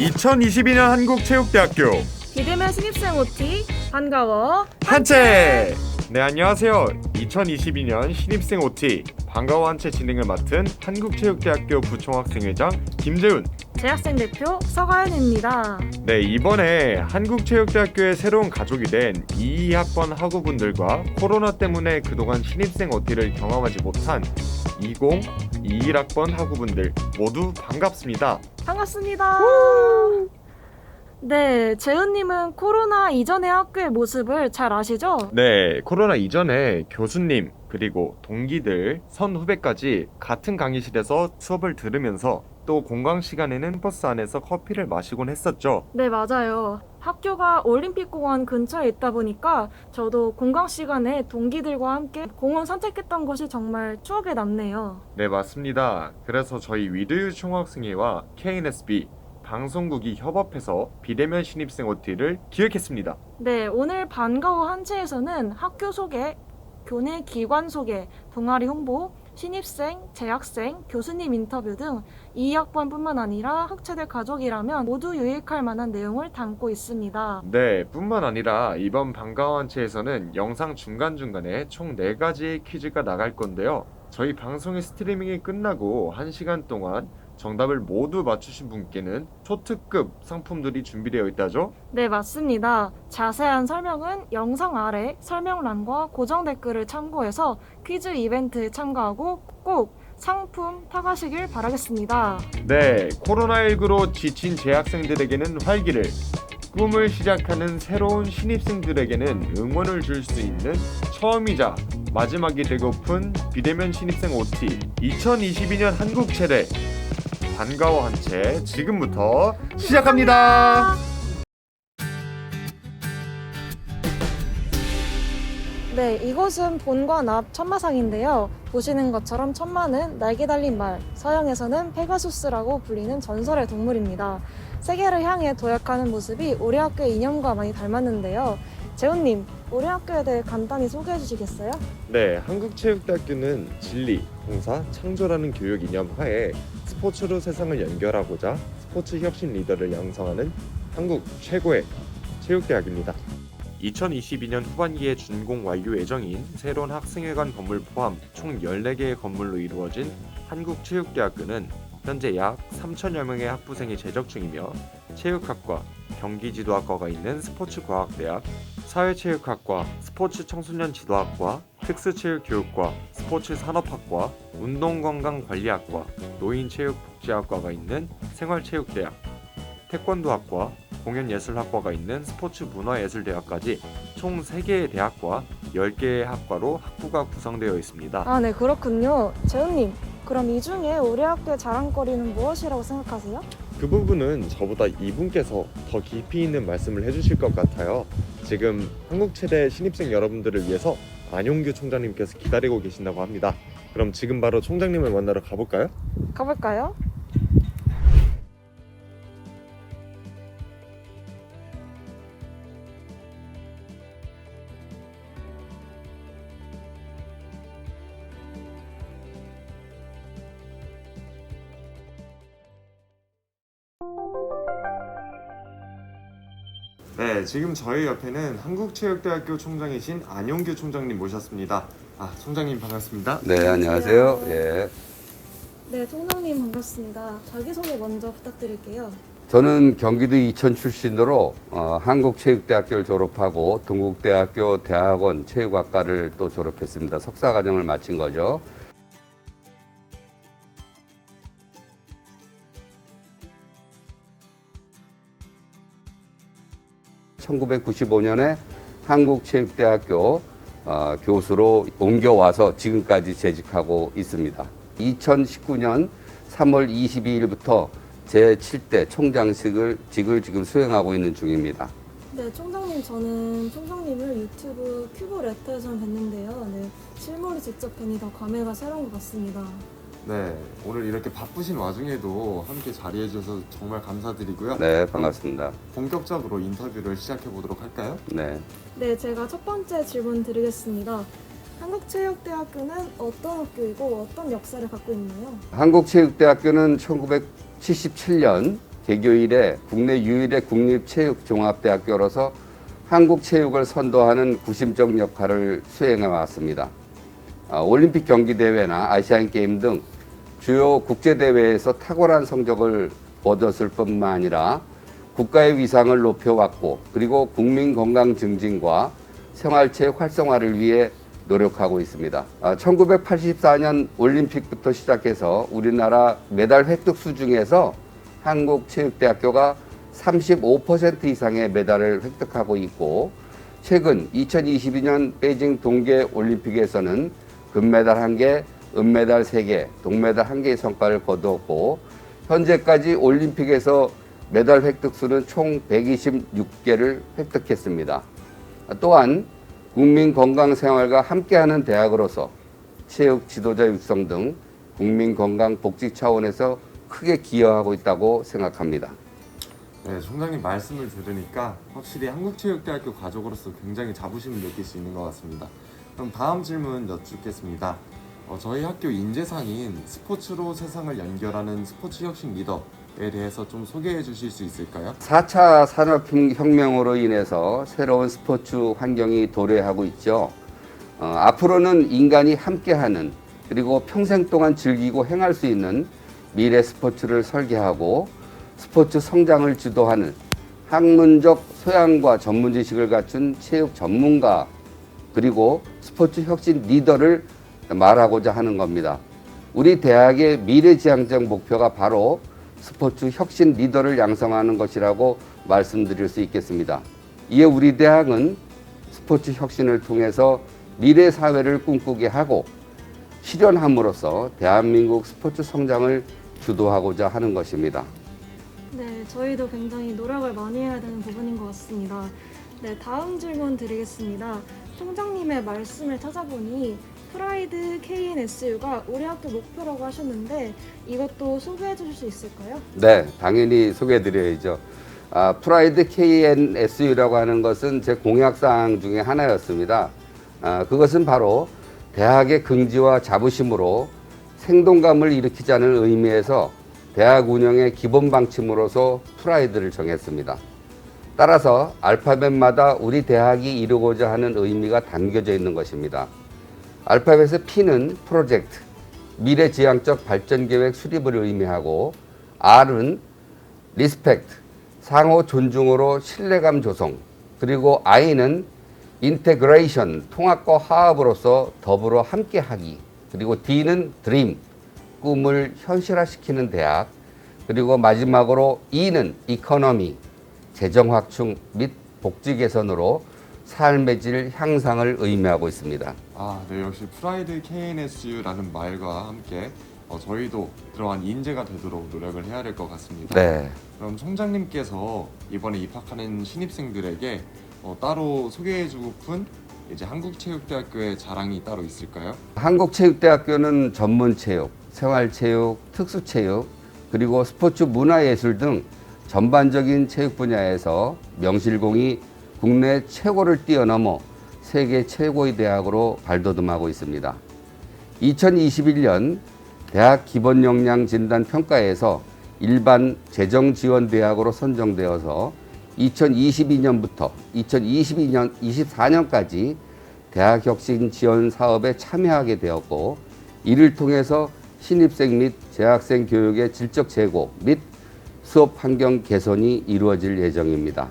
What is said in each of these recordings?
2022년 한국체육대학교 비대면 신입생 OT 반가워 한채! 네, 안녕하세요. 2022년 신입생 OT 반가워 한채 진행을 맡은 한국체육대학교 부총학생회장 김재훈. 재학생 대표 서가연입니다. 네, 이번에 한국체육대학교의 새로운 가족이 된 22학번 학우분들과 코로나 때문에 그동안 신입생 OT를 경험하지 못한 2021학번 학우분들 모두 반갑습니다. 반갑습니다. 네, 재훈님은 코로나 이전의 학교의 모습을 잘 아시죠? 네, 코로나 이전에 교수님 그리고 동기들, 선후배까지 같은 강의실에서 수업을 들으면서 또 공강 시간에는 버스 안에서 커피를 마시곤 했었죠. 네, 맞아요. 학교가 올림픽공원 근처에 있다 보니까 저도 공강 시간에 동기들과 함께 공원 산책했던 것이 정말 추억에 남네요. 네, 맞습니다. 그래서 저희 위드 총학생회와 KNSB 방송국이 협업해서 비대면 신입생 OT를 기획했습니다. 네, 오늘 반가워 한채에서는 학교 소개, 교내 기관 소개, 동아리 홍보, 신입생, 재학생, 교수님 인터뷰 등 2학번뿐만 아니라 학체대 가족이라면 모두 유익할 만한 내용을 담고 있습니다. 네, 뿐만 아니라 이번 반가워 한채에서는 영상 중간중간에 총 4가지의 퀴즈가 나갈 건데요. 저희 방송의 스트리밍이 끝나고 1시간 동안 정답을 모두 맞추신 분께는 초특급 상품들이 준비되어 있다죠? 네, 맞습니다. 자세한 설명은 영상 아래 설명란과 고정 댓글을 참고해서 퀴즈 이벤트에 참가하고 꼭 상품 타가시길 바라겠습니다. 네, 코로나19로 지친 재학생들에게는 활기를, 꿈을 시작하는 새로운 신입생들에게는 응원을 줄 수 있는 처음이자 마지막이 되고픈 비대면 신입생 OT 2022년 한국체대 반가워 한채 지금부터 시작합니다. 네, 이곳은 본관 앞 천마상인데요. 보시는 것처럼 천마는 날개 달린 말, 서양에서는 페가수스라고 불리는 전설의 동물입니다. 세계를 향해 도약하는 모습이 우리 학교의 이념과 많이 닮았는데요. 재훈님, 우리 학교에 대해 간단히 소개해 주시겠어요? 네, 한국체육대학교는 진리, 봉사, 창조라는 교육 이념 하에 스포츠로 세상을 연결하고자 스포츠 혁신 리더를 양성하는 한국 최고의 체육대학입니다. 2022년 후반기에 준공 완료 예정인 새로운 학생회관 건물 포함 총 14개의 건물로 이루어진 한국체육대학교는 현재 약 3천여 명의 학부생이 재적 중이며 체육학과, 경기지도학과가 있는 스포츠과학대학, 사회체육학과, 스포츠청소년지도학과, 특수체육교육과, 스포츠산업학과, 운동건강관리학과, 노인체육복지학과가 있는 생활체육대학, 태권도학과, 공연예술학과가 있는 스포츠문화예술대학까지 총 3개의 대학과 10개의 학과로 학부가 구성되어 있습니다. 아, 네, 그렇군요. 재훈님, 그럼 이 중에 우리 학교의 자랑거리는 무엇이라고 생각하세요? 그 부분은 저보다 이분께서 더 깊이 있는 말씀을 해주실 것 같아요. 지금 한국체대 신입생 여러분들을 위해서 안용규 총장님께서 기다리고 계신다고 합니다. 그럼 지금 바로 총장님을 만나러 가볼까요? 가볼까요? 네, 지금 저희 옆에는 한국체육대학교 총장이신 안용규 총장님 모셨습니다. 총장님 반갑습니다. 네, 안녕하세요. 예. 네, 총장님 반갑습니다. 자기소개 먼저 부탁드릴게요. 저는 경기도 이천 출신으로 한국체육대학교를 졸업하고 동국대학교 대학원 체육학과를 또 졸업했습니다. 석사과정을 마친 거죠. (1995년에) 한국체육대학교 교수로 옮겨와서 지금까지 재직하고 있습니다. 2019년 3월 22일부터 제7대 총장직을 지금 수행하고 있는 중입니다. 네, 총장님, 저는 총장님을 유튜브 큐브 레터에서 뵀는데요. 네, 실물을 직접 뵈니 더 감회가 새로운 것 같습니다. 네, 오늘 이렇게 바쁘신 와중에도 함께 자리해 주셔서 정말 감사드리고요. 네, 반갑습니다. 본격적으로 인터뷰를 시작해 보도록 할까요? 네. 네, 제가 첫 번째 질문 드리겠습니다. 한국체육대학교는 어떤 학교이고 어떤 역사를 갖고 있나요? 한국체육대학교는 1977년 개교 이래 국내 유일의 국립체육종합대학교로서 한국 체육을 선도하는 구심적 역할을 수행해 왔습니다. 올림픽 경기대회나 아시안게임 등 주요 국제대회에서 탁월한 성적을 얻었을 뿐만 아니라 국가의 위상을 높여왔고, 그리고 국민 건강 증진과 생활체육 활성화를 위해 노력하고 있습니다. 1984년 올림픽부터 시작해서 우리나라 메달 획득수 중에서 한국체육대학교가 35% 이상의 메달을 획득하고 있고, 최근 2022년 베이징 동계올림픽에서는 금메달 1개, 은메달 3개, 동메달 1개의 성과를 거두었고, 현재까지 올림픽에서 메달 획득수는 총 126개를 획득했습니다. 또한 국민 건강 생활과 함께하는 대학으로서 체육 지도자 육성 등 국민 건강 복지 차원에서 크게 기여하고 있다고 생각합니다. 네, 총장님 말씀을 들으니까 확실히 한국체육대학교 가족으로서 굉장히 자부심을 느낄 수 있는 것 같습니다. 그럼 다음 질문 여쭙겠습니다. 저희 학교 인재상인 스포츠로 세상을 연결하는 스포츠 혁신 리더에 대해서 좀 소개해 주실 수 있을까요? 4차 산업혁명으로 인해서 새로운 스포츠 환경이 도래하고 있죠. 앞으로는 인간이 함께하는, 그리고 평생 동안 즐기고 행할 수 있는 미래 스포츠를 설계하고 스포츠 성장을 주도하는 학문적 소양과 전문 지식을 갖춘 체육 전문가, 그리고 스포츠 혁신 리더를 말하고자 하는 겁니다. 우리 대학의 미래지향적 목표가 바로 스포츠 혁신 리더를 양성하는 것이라고 말씀드릴 수 있겠습니다. 이에 우리 대학은 스포츠 혁신을 통해서 미래 사회를 꿈꾸게 하고 실현함으로써 대한민국 스포츠 성장을 주도하고자 하는 것입니다. 네, 저희도 굉장히 노력을 많이 해야 되는 부분인 것 같습니다. 네, 다음 질문 드리겠습니다. 총장님의 말씀을 찾아보니 프라이드 KNSU가 우리 학교 목표라고 하셨는데 이것도 소개해 주실 수 있을까요? 네, 당연히 소개해 드려야죠. 프라이드 KNSU라고 하는 것은 제 공약사항 중에 하나였습니다. 그것은 바로 대학의 긍지와 자부심으로 생동감을 일으키자는 의미에서 대학 운영의 기본 방침으로서 프라이드를 정했습니다. 따라서 알파벳마다 우리 대학이 이루고자 하는 의미가 담겨져 있는 것입니다. 알파벳의 P는 프로젝트, 미래지향적 발전계획 수립을 의미하고, R은 리스펙트, 상호 존중으로 신뢰감 조성, 그리고 I는 인테그레이션, 통합과 화합으로서 더불어 함께하기, 그리고 D는 드림, 꿈을 현실화시키는 대학, 그리고 마지막으로 E는 이코노미, 재정 확충 및 복지 개선으로 삶의 질 향상을 의미하고 있습니다. 네, 역시 프라이드 KNSU라는 말과 함께 저희도 그러한 인재가 되도록 노력을 해야 될 것 같습니다. 네. 그럼 총장님께서 이번에 입학하는 신입생들에게 따로 소개해주고픈 이제 한국체육대학교의 자랑이 따로 있을까요? 한국체육대학교는 전문체육, 생활체육, 특수체육, 그리고 스포츠 문화예술 등 전반적인 체육 분야에서 명실공히 국내 최고를 뛰어넘어 세계 최고의 대학으로 발돋움하고 있습니다. 2021년 대학 기본 역량 진단 평가에서 일반 재정 지원 대학으로 선정되어서 2022년부터 2024년까지 대학 혁신 지원 사업에 참여하게 되었고, 이를 통해서 신입생 및 재학생 교육의 질적 제고 및 수업 환경 개선이 이루어질 예정입니다.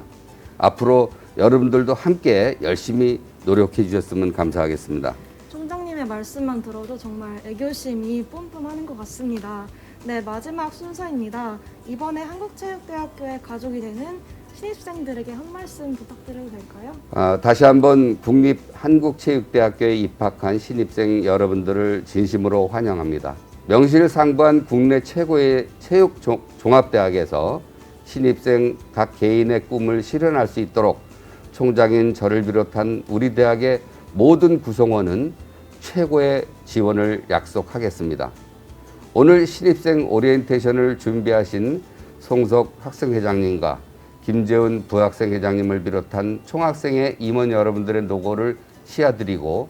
앞으로 여러분들도 함께 열심히 노력해 주셨으면 감사하겠습니다. 총장님의 말씀만 들어도 정말 애교심이 뿜뿜하는 것 같습니다. 네, 마지막 순서입니다. 이번에 한국체육대학교의 가족이 되는 신입생들에게 한 말씀 부탁드려도 될까요? 다시 한번 국립한국체육대학교에 입학한 신입생 여러분들을 진심으로 환영합니다. 명실상부한 국내 최고의 체육종합대학에서 신입생 각 개인의 꿈을 실현할 수 있도록 총장인 저를 비롯한 우리 대학의 모든 구성원은 최고의 지원을 약속하겠습니다. 오늘 신입생 오리엔테이션을 준비하신 송석 학생회장님과 김재훈 부학생회장님을 비롯한 총학생회 임원 여러분들의 노고를 시아드리고,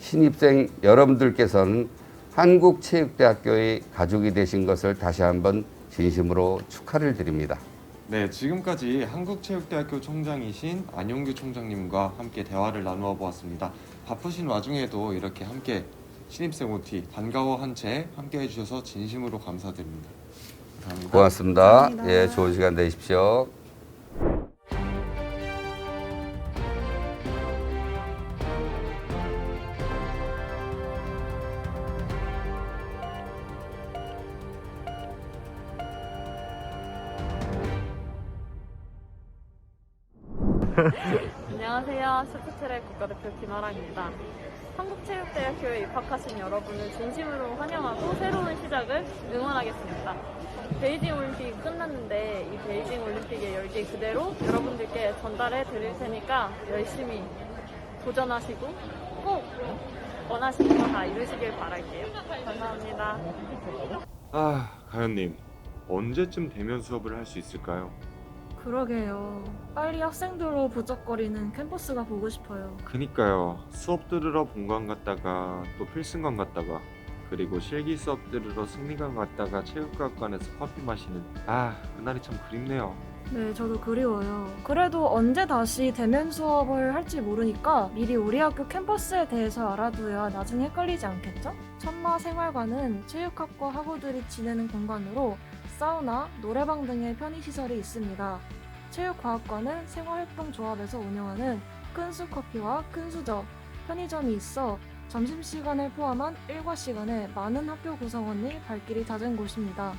신입생 여러분들께서는 한국체육대학교의 가족이 되신 것을 다시 한번 진심으로 축하를 드립니다. 네, 지금까지 한국체육대학교 총장이신 안용규 총장님과 함께 대화를 나누어 보았습니다. 바쁘신 와중에도 이렇게 함께 신입생 OT 반가워한 채 함께 해주셔서 진심으로 감사드립니다. 감사합니다. 고맙습니다. 감사합니다. 예, 좋은 시간 되십시오. 안녕하세요. 쇼트트랙 국가대표 김아랑입니다. 한국체육대학교에 입학하신 여러분을 진심으로 환영하고 새로운 시작을 응원하겠습니다. 베이징 올림픽이 끝났는데 이 베이징 올림픽의 열기 그대로 여러분들께 전달해 드릴 테니까 열심히 도전하시고 꼭 원하시는 거 다 이루시길 바랄게요. 감사합니다. 아, 가연님, 언제쯤 대면 수업을 할 수 있을까요? 그러게요. 빨리 학생들로 부쩍거리는 캠퍼스가 보고 싶어요. 그니까요. 수업 들으러 본관 갔다가 또 필승관 갔다가 그리고 실기 수업 들으러 승리관 갔다가 체육과학관에서 커피 마시는 그날이 참 그립네요. 네, 저도 그리워요. 그래도 언제 다시 대면 수업을 할지 모르니까 미리 우리 학교 캠퍼스에 대해서 알아둬야 나중에 헷갈리지 않겠죠? 천마생활관은 체육학과 학우들이 지내는 공간으로 사우나, 노래방 등의 편의시설이 있습니다. 체육과학과는 생활협동조합에서 운영하는 큰수커피와 큰수저, 편의점이 있어 점심시간을 포함한 일과 시간에 많은 학교 구성원이 발길이 잦은 곳입니다.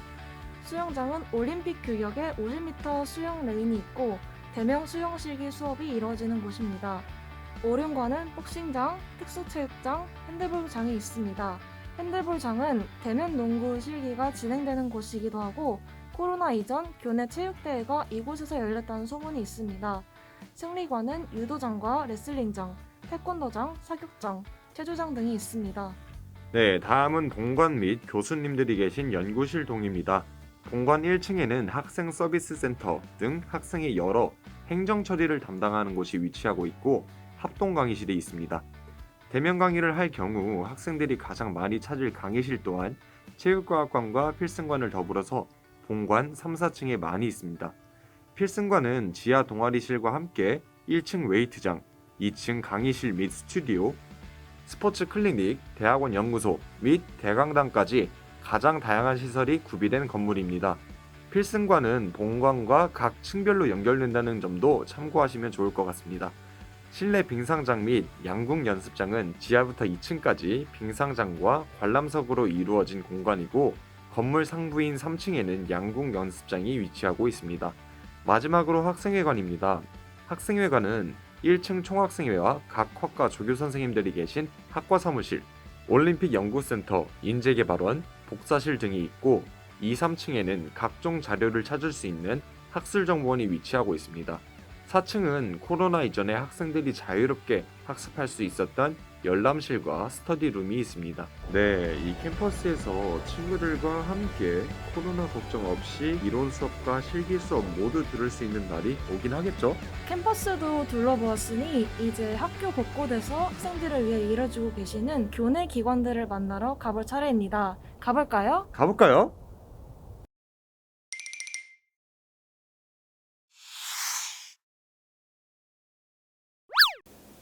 수영장은 올림픽 규격의 50m 수영 레인이 있고 대명 수영실기 수업이 이루어지는 곳입니다. 오륜과는 복싱장, 특수체육장, 핸드볼장이 있습니다. 핸드볼장은 대면 농구 실기가 진행되는 곳이기도 하고 코로나 이전 교내 체육대회가 이곳에서 열렸다는 소문이 있습니다. 승리관은 유도장과 레슬링장, 태권도장, 사격장, 체조장 등이 있습니다. 네, 다음은 본관 및 교수님들이 계신 연구실 동입니다. 본관 1층에는 학생 서비스 센터 등 학생의 여러 행정 처리를 담당하는 곳이 위치하고 있고 합동 강의실이 있습니다. 대면 강의를 할 경우 학생들이 가장 많이 찾을 강의실 또한 체육과학관과 필승관을 더불어서 본관 3, 4층에 많이 있습니다. 필승관은 지하 동아리실과 함께 1층 웨이트장, 2층 강의실 및 스튜디오, 스포츠 클리닉, 대학원 연구소 및 대강당까지 가장 다양한 시설이 구비된 건물입니다. 필승관은 본관과 각 층별로 연결된다는 점도 참고하시면 좋을 것 같습니다. 실내 빙상장 및 양궁 연습장은 지하부터 2층까지 빙상장과 관람석으로 이루어진 공간이고 건물 상부인 3층에는 양궁 연습장이 위치하고 있습니다. 마지막으로 학생회관입니다. 학생회관은 1층 총학생회와 각 학과 조교 선생님들이 계신 학과 사무실, 올림픽 연구센터, 인재개발원, 복사실 등이 있고 2, 3층에는 각종 자료를 찾을 수 있는 학술정보원이 위치하고 있습니다. 4층은 코로나 이전에 학생들이 자유롭게 학습할 수 있었던 열람실과 스터디룸이 있습니다. 네, 이 캠퍼스에서 친구들과 함께 코로나 걱정 없이 이론 수업과 실기 수업 모두 들을 수 있는 날이 오긴 하겠죠? 캠퍼스도 둘러보았으니 이제 학교 곳곳에서 학생들을 위해 일해주고 계시는 교내 기관들을 만나러 가볼 차례입니다. 가볼까요? 가볼까요?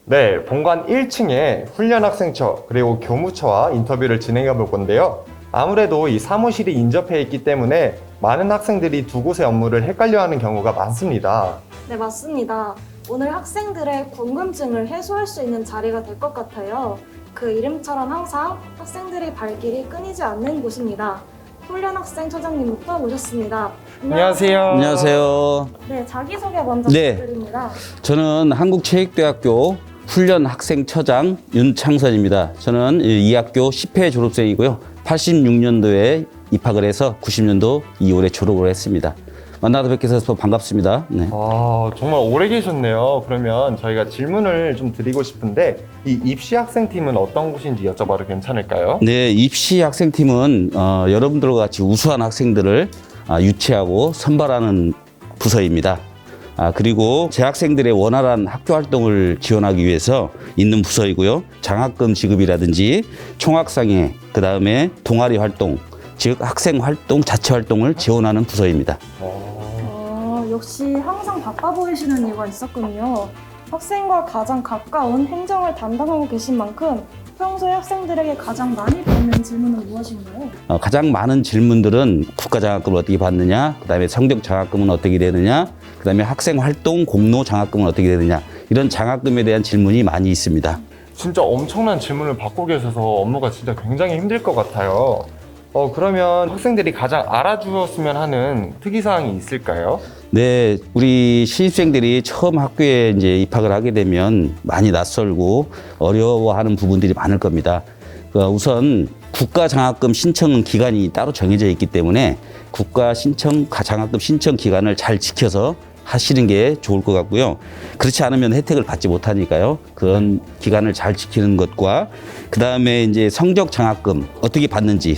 네, 본관 1층에 훈련학생처 그리고 교무처와 인터뷰를 진행해 볼 건데요. 아무래도 이 사무실이 인접해 있기 때문에 많은 학생들이 두 곳의 업무를 헷갈려하는 경우가 많습니다. 네, 맞습니다. 오늘 학생들의 궁금증을 해소할 수 있는 자리가 될 것 같아요. 그 이름처럼 항상 학생들의 발길이 끊이지 않는 곳입니다. 훈련학생처장님부터 모셨습니다. 안녕하세요. 안녕하세요. 네, 자기소개 먼저 네. 부탁드립니다. 저는 한국체육대학교 훈련학생처장 윤창선입니다. 저는 이 학교 10회 졸업생이고요. 86년도에 입학을 해서 90년도 2월에 졸업을 했습니다. 만나서 뵙게 돼서 반갑습니다. 네. 정말 오래 계셨네요. 그러면 저희가 질문을 좀 드리고 싶은데 이 입시 학생팀은 어떤 곳인지 여쭤봐도 괜찮을까요? 네, 입시 학생팀은 여러분들과 같이 우수한 학생들을 유치하고 선발하는 부서입니다. 그리고 재학생들의 원활한 학교 활동을 지원하기 위해서 있는 부서이고요. 장학금 지급이라든지 총학상회, 그 다음에 동아리 활동, 즉 학생 활동, 자체 활동을 지원하는 부서입니다. 역시 항상 바빠 보이시는 이유가 있었군요. 학생과 가장 가까운 행정을 담당하고 계신 만큼 평소에 학생들에게 가장 많이 받는 질문은 무엇인가요? 가장 많은 질문들은 국가장학금을 어떻게 받느냐, 그다음에 성적장학금은 어떻게 되느냐, 그다음에 학생활동 공로 장학금은 어떻게 되느냐, 이런 장학금에 대한 질문이 많이 있습니다. 진짜 엄청난 질문을 받고 계셔서 업무가 진짜 굉장히 힘들 것 같아요. 그러면 학생들이 가장 알아주었으면 하는 특이사항이 있을까요? 네, 우리 신입생들이 처음 학교에 이제 입학을 하게 되면 많이 낯설고 어려워하는 부분들이 많을 겁니다. 우선 국가장학금 신청 기간이 따로 정해져 있기 때문에 장학금 신청 기간을 잘 지켜서 하시는 게 좋을 것 같고요. 그렇지 않으면 혜택을 받지 못하니까요. 그런 기간을 잘 지키는 것과 그 다음에 이제 성적 장학금 어떻게 받는지,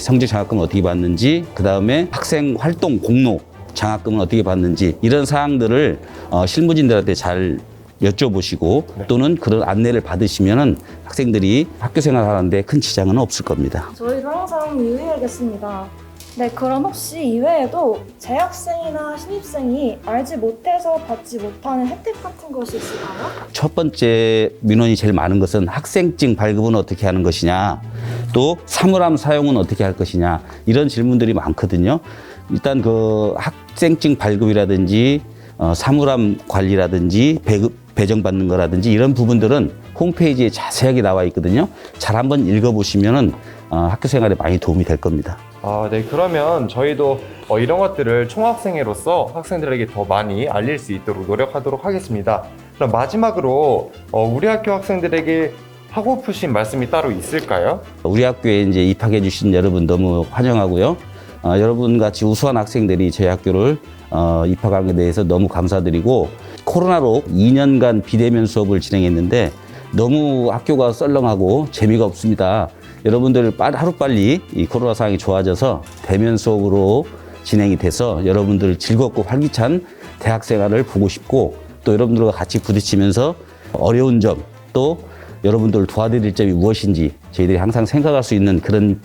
그 다음에 학생 활동 공로 장학금은 어떻게 받는지 이런 사항들을 실무진들한테 잘 여쭤보시고 또는 그런 안내를 받으시면은 학생들이 학교 생활하는데 큰 지장은 없을 겁니다. 저희도 항상 유의하겠습니다. 네, 그럼 혹시 이외에도 재학생이나 신입생이 알지 못해서 받지 못하는 혜택 같은 것이 있을까요? 첫 번째 민원이 제일 많은 것은 학생증 발급은 어떻게 하는 것이냐, 또 사물함 사용은 어떻게 할 것이냐, 이런 질문들이 많거든요. 일단 그 학생증 발급이라든지 사물함 관리라든지 배정받는 거라든지 이런 부분들은 홈페이지에 자세하게 나와 있거든요. 잘 한번 읽어보시면은 학교 생활에 많이 도움이 될 겁니다. 네. 그러면 저희도 이런 것들을 총학생회로서 학생들에게 더 많이 알릴 수 있도록 노력하도록 하겠습니다. 그럼 마지막으로 우리 학교 학생들에게 하고프신 말씀이 따로 있을까요? 우리 학교에 이제 입학해 주신 여러분 너무 환영하고요. 여러분 같이 우수한 학생들이 저희 학교를 입학한 데 대해서 너무 감사드리고, 코로나로 2년간 비대면 수업을 진행했는데 너무 학교가 썰렁하고 재미가 없습니다. 여러분들 하루빨리 이 코로나 상황이 좋아져서 대면 수업으로 진행이 돼서 여러분들 즐겁고 활기찬 대학 생활을 보고 싶고, 또 여러분들과 같이 부딪히면서 어려운 점, 또 여러분들을 도와드릴 점이 무엇인지 저희들이 항상 생각할 수 있는 그런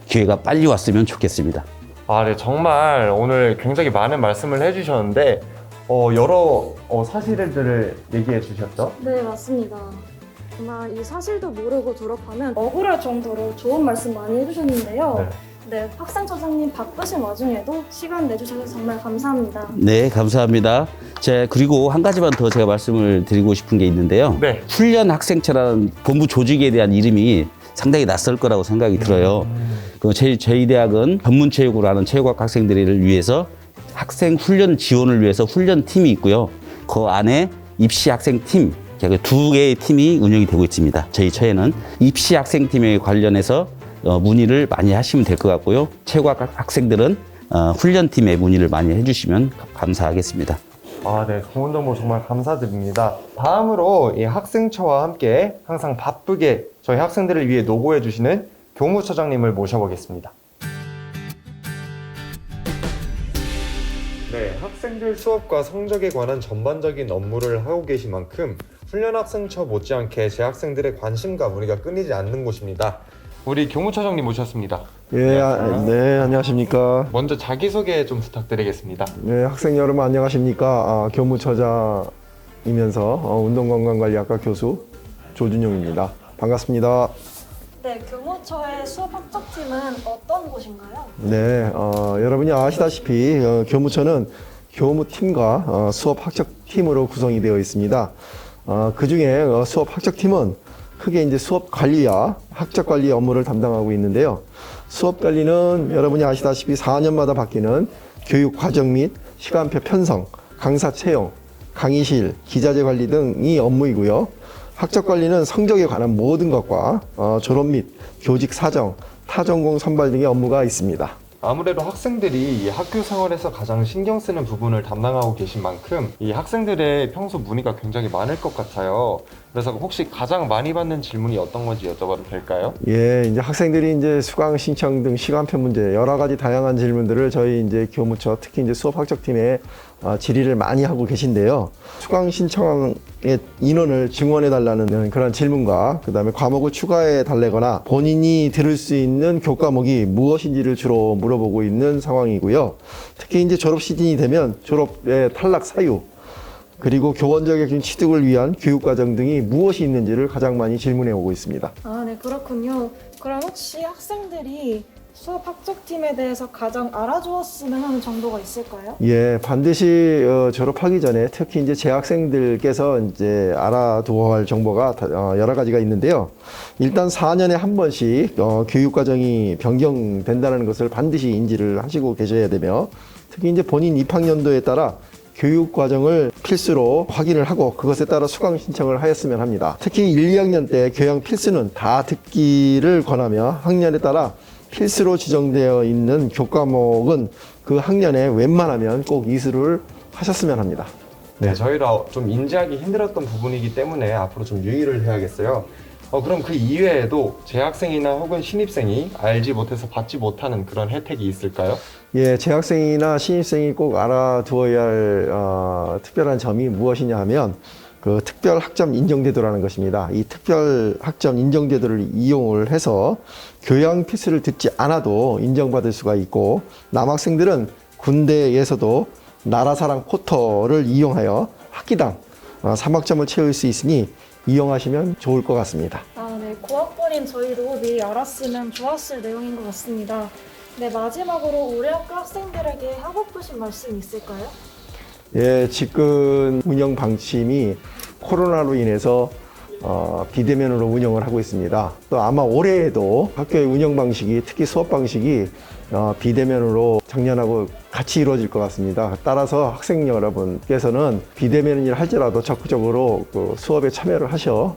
기회가 빨리 왔으면 좋겠습니다. 네. 정말 오늘 굉장히 많은 말씀을 해주셨는데 여러 사실들을 얘기해 주셨죠? 네, 맞습니다. 정말 이 사실도 모르고 졸업하면 억울할 정도로 좋은 말씀 많이 해주셨는데요. 네, 학생처장님 바쁘신 와중에도 시간 내주셔서 정말 감사합니다. 네, 감사합니다. 그리고 한 가지만 더 제가 말씀을 드리고 싶은 게 있는데요. 네. 훈련 학생처라는 본부 조직에 대한 이름이 상당히 낯설 거라고 생각이 들어요. 저희 대학은 전문체육으로 하는 체육학 학생들을 위해서 학생 훈련 지원을 위해서 훈련팀이 있고요. 그 안에 입시 학생팀, 두 개의 팀이 운영이 되고 있습니다. 저희 처에는 입시 학생팀에 관련해서 문의를 많이 하시면 될 것 같고요. 체육학 학생들은 훈련팀에 문의를 많이 해주시면 감사하겠습니다. 네. 좋은 정보 정말 감사드립니다. 다음으로 이 학생처와 함께 항상 바쁘게 저희 학생들을 위해 노고해 주시는 교무처장님을 모셔보겠습니다. 네, 학생들 수업과 성적에 관한 전반적인 업무를 하고 계신 만큼 훈련학생처 못지않게 제 학생들의 관심과 문의가 끊이지 않는 곳입니다. 우리 교무처장님 모셨습니다. 네, 안녕하십니까. 먼저 자기소개 좀 부탁드리겠습니다. 네, 학생 여러분 안녕하십니까. 교무처장이면서 운동건강관리학과 교수 조준용입니다. 반갑습니다. 네, 교무처의 수업 합작팀은 어떤 곳인가요? 네, 여러분이 아시다시피 교무처는 교무팀과 수업 학적팀으로 구성이 되어 있습니다. 그 중에 수업 학적팀은 크게 이제 수업 관리와 학적 관리 업무를 담당하고 있는데요. 수업 관리는 여러분이 아시다시피 4년마다 바뀌는 교육 과정 및 시간표 편성, 강사 채용, 강의실, 기자재 관리 등이 업무이고요. 학적 관리는 성적에 관한 모든 것과 졸업 및 교직 사정, 타전공 선발 등의 업무가 있습니다. 아무래도 학생들이 이 학교 생활에서 가장 신경 쓰는 부분을 담당하고 계신 만큼 이 학생들의 평소 문의가 굉장히 많을 것 같아요. 그래서 혹시 가장 많이 받는 질문이 어떤 건지 여쭤봐도 될까요? 예, 이제 학생들이 이제 수강 신청 등 시간표 문제 여러 가지 다양한 질문들을 저희 이제 교무처 특히 이제 수업 학적팀에 질의를 많이 하고 계신데요. 수강 신청의 인원을 증원해 달라는 그런 질문과 그다음에 과목을 추가해 달래거나 본인이 들을 수 있는 교과목이 무엇인지를 주로 물어보고 있는 상황이고요. 특히 이제 졸업 시즌이 되면 졸업의 탈락 사유, 그리고 교원 자격증 취득을 위한 교육과정 등이 무엇이 있는지를 가장 많이 질문해 오고 있습니다. 아, 네, 그렇군요. 그럼 혹시 학생들이 수업 학적팀에 대해서 가장 알아주었으면 하는 정도가 있을까요? 예, 반드시 졸업하기 전에 특히 이제 재학생들께서 이제 알아두어야 할 정보가 여러 가지가 있는데요. 일단 4년에 한 번씩 교육과정이 변경된다는 것을 반드시 인지를 하시고 계셔야 되며, 특히 이제 본인 입학연도에 따라 교육과정을 필수로 확인을 하고 그것에 따라 수강 신청을 하였으면 합니다. 특히 1, 2학년 때 교양 필수는 다 듣기를 권하며 학년에 따라 필수로 지정되어 있는 교과목은 그 학년에 웬만하면 꼭 이수를 하셨으면 합니다. 네, 저희가 좀 인지하기 힘들었던 부분이기 때문에 앞으로 좀 유의를 해야겠어요. 그럼 그 이외에도 재학생이나 혹은 신입생이 알지 못해서 받지 못하는 그런 혜택이 있을까요? 예, 재학생이나 신입생이 꼭 알아두어야 할 특별한 점이 무엇이냐 하면 그 특별 학점 인정제도라는 것입니다. 이 특별 학점 인정제도를 이용을 해서 교양 필수를 듣지 않아도 인정받을 수가 있고, 남학생들은 군대에서도 나라사랑 포털을 이용하여 학기당 3학점을 채울 수 있으니 이용하시면 좋을 것 같습니다. 아, 네, 고학번인 저희도 미리 알았으면 좋았을 내용인 것 같습니다. 네, 마지막으로 우리 학교 학생들에게 하고 싶으신 말씀 있을까요? 예, 지금 운영 방침이 코로나로 인해서 비대면으로 운영을 하고 있습니다. 또 아마 올해에도 학교의 운영 방식이, 특히 수업 방식이 비대면으로 작년하고 같이 이루어질 것 같습니다. 따라서 학생 여러분께서는 비대면을 할지라도 적극적으로 그 수업에 참여를 하셔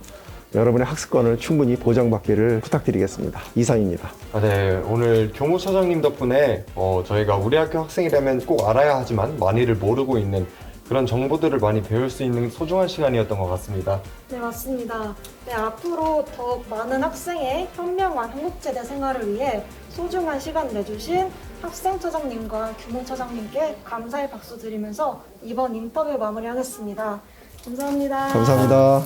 여러분의 학습권을 충분히 보장받기를 부탁드리겠습니다. 이상입니다. 네, 오늘 교무처장님 덕분에 저희가 우리 학교 학생이라면 꼭 알아야 하지만 많이를 모르고 있는 그런 정보들을 많이 배울 수 있는 소중한 시간이었던 것 같습니다. 네, 맞습니다. 네, 앞으로 더욱 많은 학생의 현명한 한국제대 생활을 위해 소중한 시간 내주신 학생처장님과 교무처장님께 감사의 박수 드리면서 이번 인터뷰 마무리하겠습니다. 감사합니다. 감사합니다.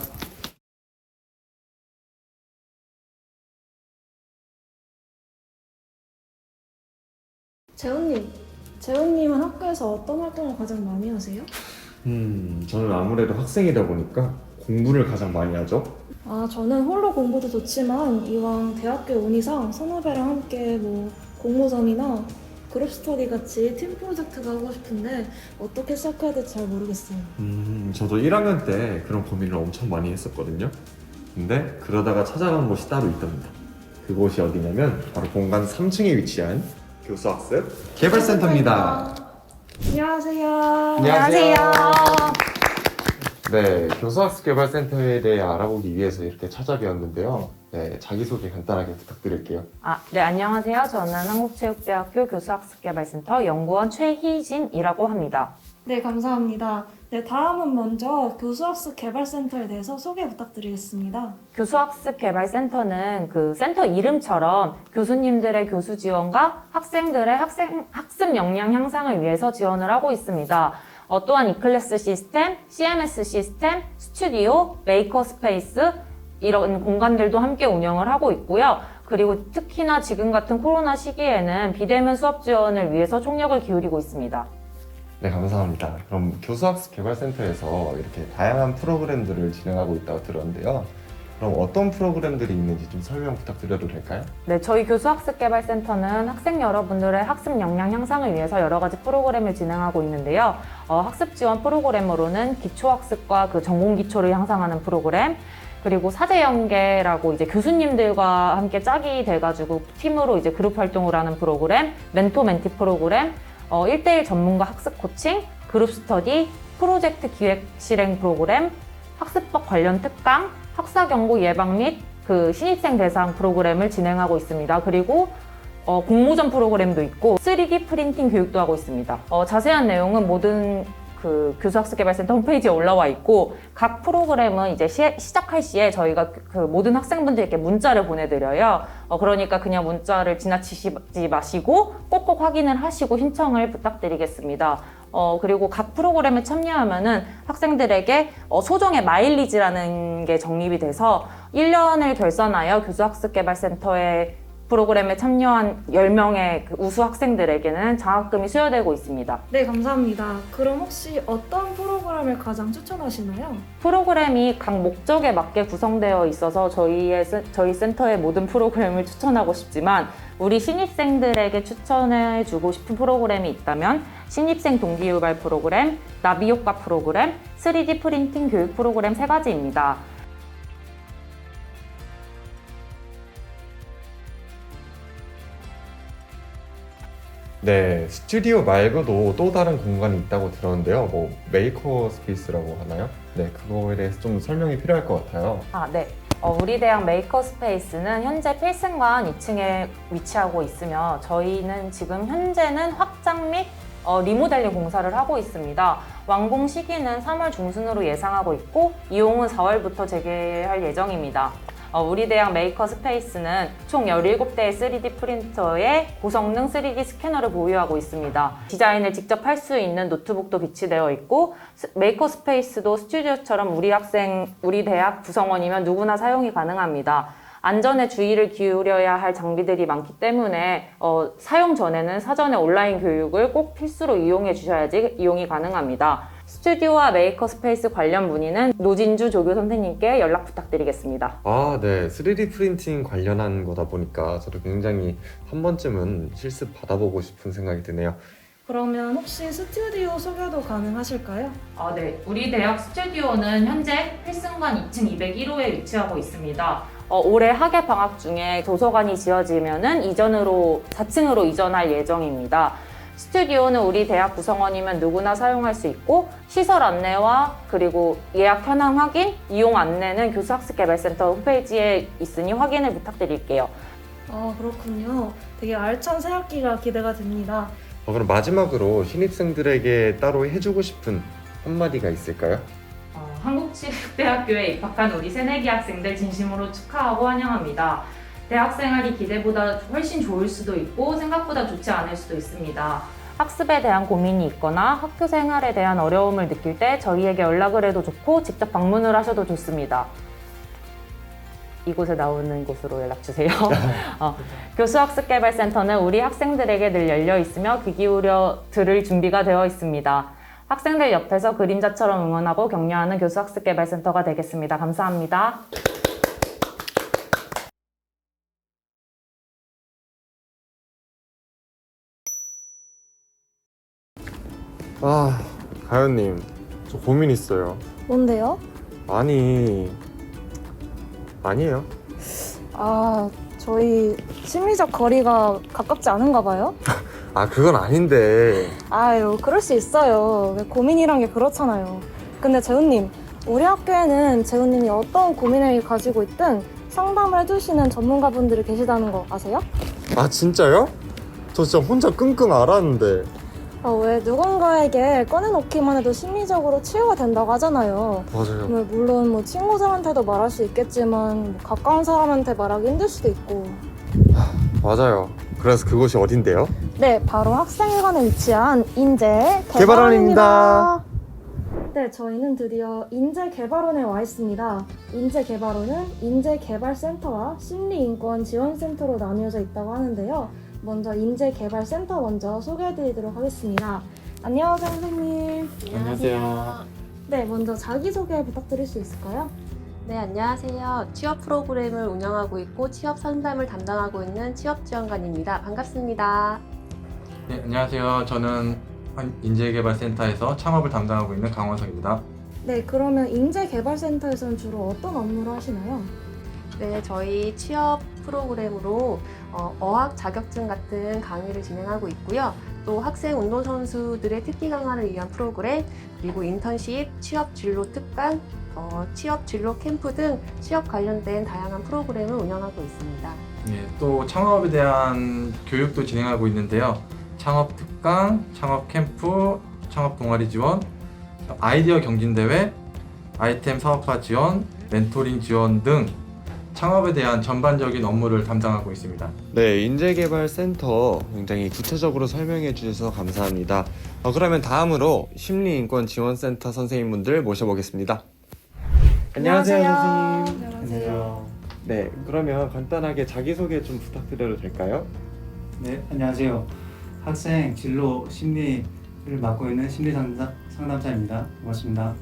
재훈님은 학교에서 어떤 활동을 가장 많이 하세요? 저는 아무래도 학생이다 보니까 공부를 가장 많이 하죠. 아, 저는 홀로 공부도 좋지만 이왕 대학교 온 이상 선후배랑 함께 공모전이나 그룹 스터디 같이 팀 프로젝트가 하고 싶은데 어떻게 시작해야 될지 잘 모르겠어요. 저도 1학년 때 그런 고민을 엄청 많이 했었거든요. 근데 그러다가 찾아간 곳이 따로 있답니다. 그곳이 어디냐면 바로 본관 3층에 위치한 교수학습 개발센터입니다. 안녕하세요. 안녕하세요. 네, 교수학습 개발센터에 대해 알아보기 위해서 이렇게 찾아뵈었는데요. 네, 자기소개 간단하게 부탁드릴게요. 네, 안녕하세요. 저는 한국체육대학교 교수학습개발센터 연구원 최희진이라고 합니다. 네, 감사합니다. 네, 다음은 먼저 교수학습 개발센터에 대해서 소개 부탁드리겠습니다. 교수학습개발센터는 그 센터 이름처럼 교수님들의 교수 지원과 학생들의 학습 역량 향상을 위해서 지원을 하고 있습니다. 또한 이클래스 시스템, CMS 시스템, 스튜디오, 메이커 스페이스 이런 공간들도 함께 운영을 하고 있고요. 그리고 특히나 지금 같은 코로나 시기에는 비대면 수업 지원을 위해서 총력을 기울이고 있습니다. 네, 감사합니다. 그럼 교수학습 개발센터에서 이렇게 다양한 프로그램들을 진행하고 있다고 들었는데요. 그럼 어떤 프로그램들이 있는지 좀 설명 부탁드려도 될까요? 네, 저희 교수학습개발센터는 학생 여러분들의 학습 역량 향상을 위해서 여러 가지 프로그램을 진행하고 있는데요. 학습 지원 프로그램으로는 기초학습과 그 전공 기초를 향상하는 프로그램, 그리고 사제연계라고 이제 교수님들과 함께 짝이 돼가지고 팀으로 이제 그룹 활동을 하는 프로그램, 멘토 멘티 프로그램, 1대1 전문가 학습 코칭, 그룹 스터디, 프로젝트 기획 실행 프로그램, 학습법 관련 특강, 학사 경고 예방 및 그 신입생 대상 프로그램을 진행하고 있습니다. 그리고 공모전 프로그램도 있고 3D 프린팅 교육도 하고 있습니다. 자세한 내용은 모든 그 교수학습개발센터 홈페이지에 올라와 있고 각 프로그램은 이제 시작할 시에 저희가 그 모든 학생분들께 문자를 보내드려요. 그러니까 그냥 문자를 지나치지 마시고 꼭꼭 확인을 하시고 신청을 부탁드리겠습니다. 그리고 각 프로그램에 참여하면은 학생들에게 소정의 마일리지라는 게 적립이 돼서 1년을 결산하여 교수학습개발센터의 프로그램에 참여한 10명의 그 우수 학생들에게는 장학금이 수여되고 있습니다. 네, 감사합니다. 그럼 혹시 어떤 프로그램을 가장 추천하시나요? 프로그램이 각 목적에 맞게 구성되어 있어서 저희 센터의 모든 프로그램을 추천하고 싶지만 우리 신입생들에게 추천해주고 싶은 프로그램이 있다면 신입생 동기유발 프로그램, 나비효과 프로그램, 3D 프린팅 교육 프로그램 3가지입니다. 네, 스튜디오 말고도 또 다른 공간이 있다고 들었는데요. 뭐 메이커 스페이스라고 하나요? 네, 그거에 대해서 좀 설명이 필요할 것 같아요. 네. 우리 대학 메이커 스페이스는 현재 필승관 2층에 위치하고 있으며 저희는 지금 현재는 확장 및 리모델링 공사를 하고 있습니다. 완공 시기는 3월 중순으로 예상하고 있고 이용은 4월부터 재개할 예정입니다. 우리 대학 메이커 스페이스는 총 17대의 3D 프린터에 고성능 3D 스캐너를 보유하고 있습니다. 디자인을 직접 할 수 있는 노트북도 비치되어 있고 메이커 스페이스도 스튜디오처럼 우리 대학 구성원이면 누구나 사용이 가능합니다. 안전에 주의를 기울여야 할 장비들이 많기 때문에 사용 전에는 사전에 온라인 교육을 꼭 필수로 이용해 주셔야지 이용이 가능합니다. 스튜디오와 메이커 스페이스 관련 문의는 노진주 조교 선생님께 연락 부탁드리겠습니다. 아, 네. 3D 프린팅 관련한 거다 보니까 저도 굉장히 한 번쯤은 실습 받아보고 싶은 생각이 드네요. 그러면 혹시 스튜디오 소개도 가능하실까요? 네. 우리 대학 스튜디오는 현재 필승관 2층 201호에 위치하고 있습니다. 올해 학예 방학 중에 도서관이 지어지면은 4층으로 이전할 예정입니다. 스튜디오는 우리 대학 구성원이면 누구나 사용할 수 있고 시설 안내와 그리고 예약 현황 확인, 이용 안내는 교수학습개발센터 홈페이지에 있으니 확인을 부탁드릴게요. 그렇군요. 되게 알찬 새학기가 기대가 됩니다. 그럼 마지막으로 신입생들에게 따로 해주고 싶은 한마디가 있을까요? 한국체육대학교에 입학한 우리 새내기 학생들 진심으로 축하하고 환영합니다. 대학 생활이 기대보다 훨씬 좋을 수도 있고 생각보다 좋지 않을 수도 있습니다. 학습에 대한 고민이 있거나 학교 생활에 대한 어려움을 느낄 때 저희에게 연락을 해도 좋고 직접 방문을 하셔도 좋습니다. 이곳에 나오는 곳으로 연락주세요. 교수학습개발센터는 우리 학생들에게 늘 열려 있으며 귀 기울여 들을 준비가 되어 있습니다. 학생들 옆에서 그림자처럼 응원하고 격려하는 교수학습개발센터가 되겠습니다. 감사합니다. 가연님, 저 고민 있어요. 뭔데요? 아니에요. 저희 심리적 거리가 가깝지 않은가 봐요? 그건 아닌데. 그럴 수 있어요. 고민이란 게 그렇잖아요. 근데 재훈님, 우리 학교에는 재훈님이 어떤 고민을 가지고 있든 상담을 해주시는 전문가분들이 계시다는 거 아세요? 진짜요? 저 진짜 혼자 끙끙 앓았는데. 왜 누군가에게 꺼내놓기만 해도 심리적으로 치유가 된다고 하잖아요. 맞아요. 물론 친구들한테도 말할 수 있겠지만 가까운 사람한테 말하기 힘들 수도 있고. 맞아요. 그래서 그곳이 어딘데요? 네, 바로 학생회관에 위치한 인재 개발원입니다. 네, 저희는 드디어 인재개발원에 와 있습니다. 인재개발원은 인재개발센터와 심리인권지원센터로 나뉘어져 있다고 하는데요. 먼저 인재개발센터 먼저 소개해드리도록 하겠습니다. 안녕하세요, 선생님. 안녕하세요. 네, 먼저 자기소개 부탁드릴 수 있을까요? 네, 안녕하세요. 취업 프로그램을 운영하고 있고 취업 상담을 담당하고 있는 취업지원관입니다. 반갑습니다. 네, 안녕하세요. 저는 인재개발센터에서 창업을 담당하고 있는 강원석입니다. 네, 그러면 인재개발센터에서는 주로 어떤 업무를 하시나요? 네, 저희 취업 프로그램으로 어학 자격증 같은 강의를 진행하고 있고요. 또 학생 운동선수들의 특기 강화를 위한 프로그램, 그리고 인턴십, 취업 진로 특강, 취업 진로 캠프 등 취업 관련된 다양한 프로그램을 운영하고 있습니다. 네, 또 창업에 대한 교육도 진행하고 있는데요. 창업 특강, 창업 캠프, 창업 동아리 지원, 아이디어 경진대회, 아이템 사업화 지원, 멘토링 지원 등 창업에 대한 전반적인 업무를 담당하고 있습니다. 네, 인재개발센터 굉장히 구체적으로 설명해 주셔서 감사합니다. 그러면 다음으로 심리인권지원센터 선생님분들 모셔보겠습니다. 안녕하세요, 선생님. 안녕하세요. 네, 그러면 간단하게 자기소개 좀 부탁드려도 될까요? 네, 안녕하세요. 학생 진로 심리를 맡고 있는 상담사입니다. 반갑습니다.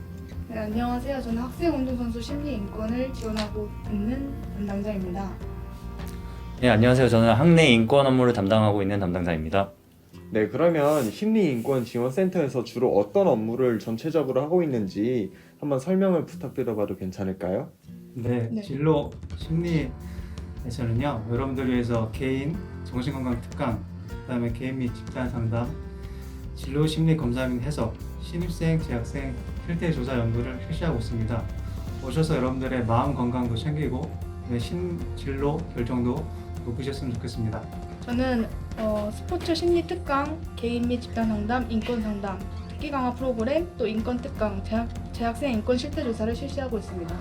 네, 안녕하세요. 저는 학생 운동선수 심리 인권을 지원하고 있는 담당자입니다. 네, 안녕하세요. 저는 학내 인권 업무를 담당하고 있는 담당자입니다. 네, 그러면 심리인권지원센터에서 주로 어떤 업무를 전체적으로 하고 있는지 한번 설명을 부탁드려봐도 괜찮을까요? 네, 진로 심리에서는요, 여러분들 위해서 개인 정신건강 특강, 그다음에 개인 및 집단 상담, 진로 심리 검사 및 해석, 신입생, 재학생 실태 조사 연구를 실시하고 있습니다. 오셔서 여러분들의 마음 건강도 챙기고 진로 결정도 높으셨으면 좋겠습니다. 저는 스포츠 심리 특강, 개인 및 집단 상담, 인권 상담, 특기 강화 프로그램, 또 인권 특강, 재학생 인권 실태 조사를 실시하고 있습니다.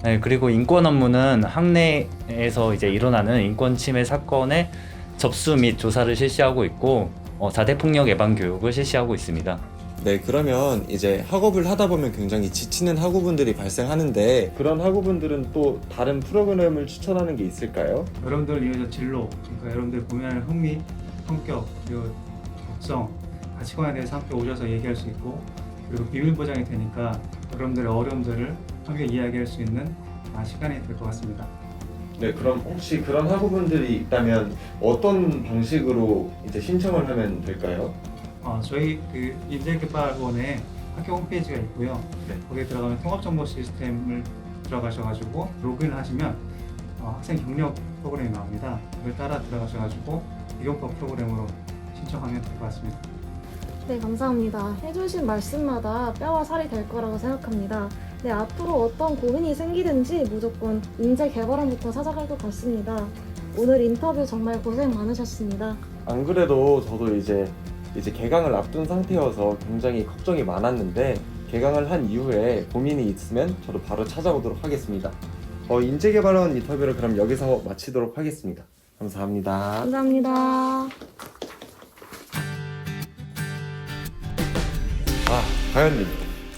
네, 그리고 인권 업무는 학내에서 이제 일어나는 인권 침해 사건의 접수 및 조사를 실시하고 있고 4대 폭력 예방 교육을 실시하고 있습니다. 네, 그러면 이제 학업을 하다 보면 굉장히 지치는 학우분들이 발생하는데 그런 학우분들은 또 다른 프로그램을 추천하는 게 있을까요? 여러분들을 위해서 진로, 그러니까 여러분들 고민하는 흥미, 성격, 그리고 적성, 가치관에 대해서 함께 오셔서 얘기할 수 있고, 그리고 비밀 보장이 되니까 여러분들의 어려움들을 함께 이야기할 수 있는 시간이 될 것 같습니다. 네, 그럼 혹시 그런 학우분들이 있다면 어떤 방식으로 이제 신청을 하면 될까요? 저희 그 인재개발원에 학교 홈페이지가 있고요. 네. 거기에 들어가면 통합정보 시스템을 들어가셔가지고 로그인을 하시면 학생 경력 프로그램이 나옵니다. 그걸 따라 들어가셔가지고 비교과 프로그램으로 신청하면 될 것 같습니다. 네, 감사합니다. 해주신 말씀마다 뼈와 살이 될 거라고 생각합니다. 네, 앞으로 어떤 고민이 생기든지 무조건 인재개발원부터 찾아갈 것 같습니다. 오늘 인터뷰 정말 고생 많으셨습니다. 안 그래도 저도 이제 개강을 앞둔 상태여서 굉장히 걱정이 많았는데 개강을 한 이후에 고민이 있으면 저도 바로 찾아오도록 하겠습니다. 인재개발원 인터뷰를 그럼 여기서 마치도록 하겠습니다. 감사합니다. 감사합니다.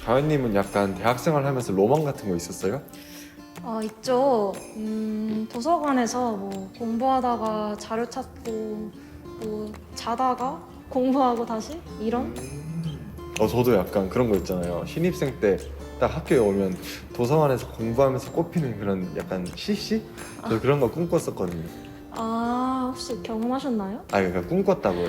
가연님은 약간 대학생활 하면서 로망 같은 거 있었어요? 있죠. 도서관에서 뭐 공부하다가 자료 찾고 뭐 자다가 공부하고 다시 이런? 저도 약간 그런 거 있잖아요. 신입생 때 딱 학교에 오면 도서관에서 공부하면서 꼽히는 그런 약간 CC? 저 그런 거 꿈꿨었거든요. 혹시 경험하셨나요? 그러니까 꿈꿨다고요.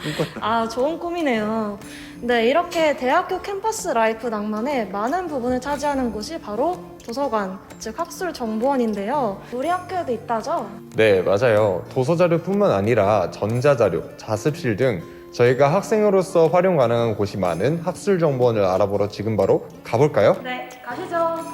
꿈꿨다. 좋은 꿈이네요. 네, 이렇게 대학교 캠퍼스 라이프 낭만의 많은 부분을 차지하는 곳이 바로 도서관, 즉 학술정보원인데요. 우리 학교에도 있다죠? 네, 맞아요. 도서자료뿐만 아니라 전자자료, 자습실 등 저희가 학생으로서 활용 가능한 곳이 많은 학술정보원을 알아보러 지금 바로 가볼까요? 네, 가시죠.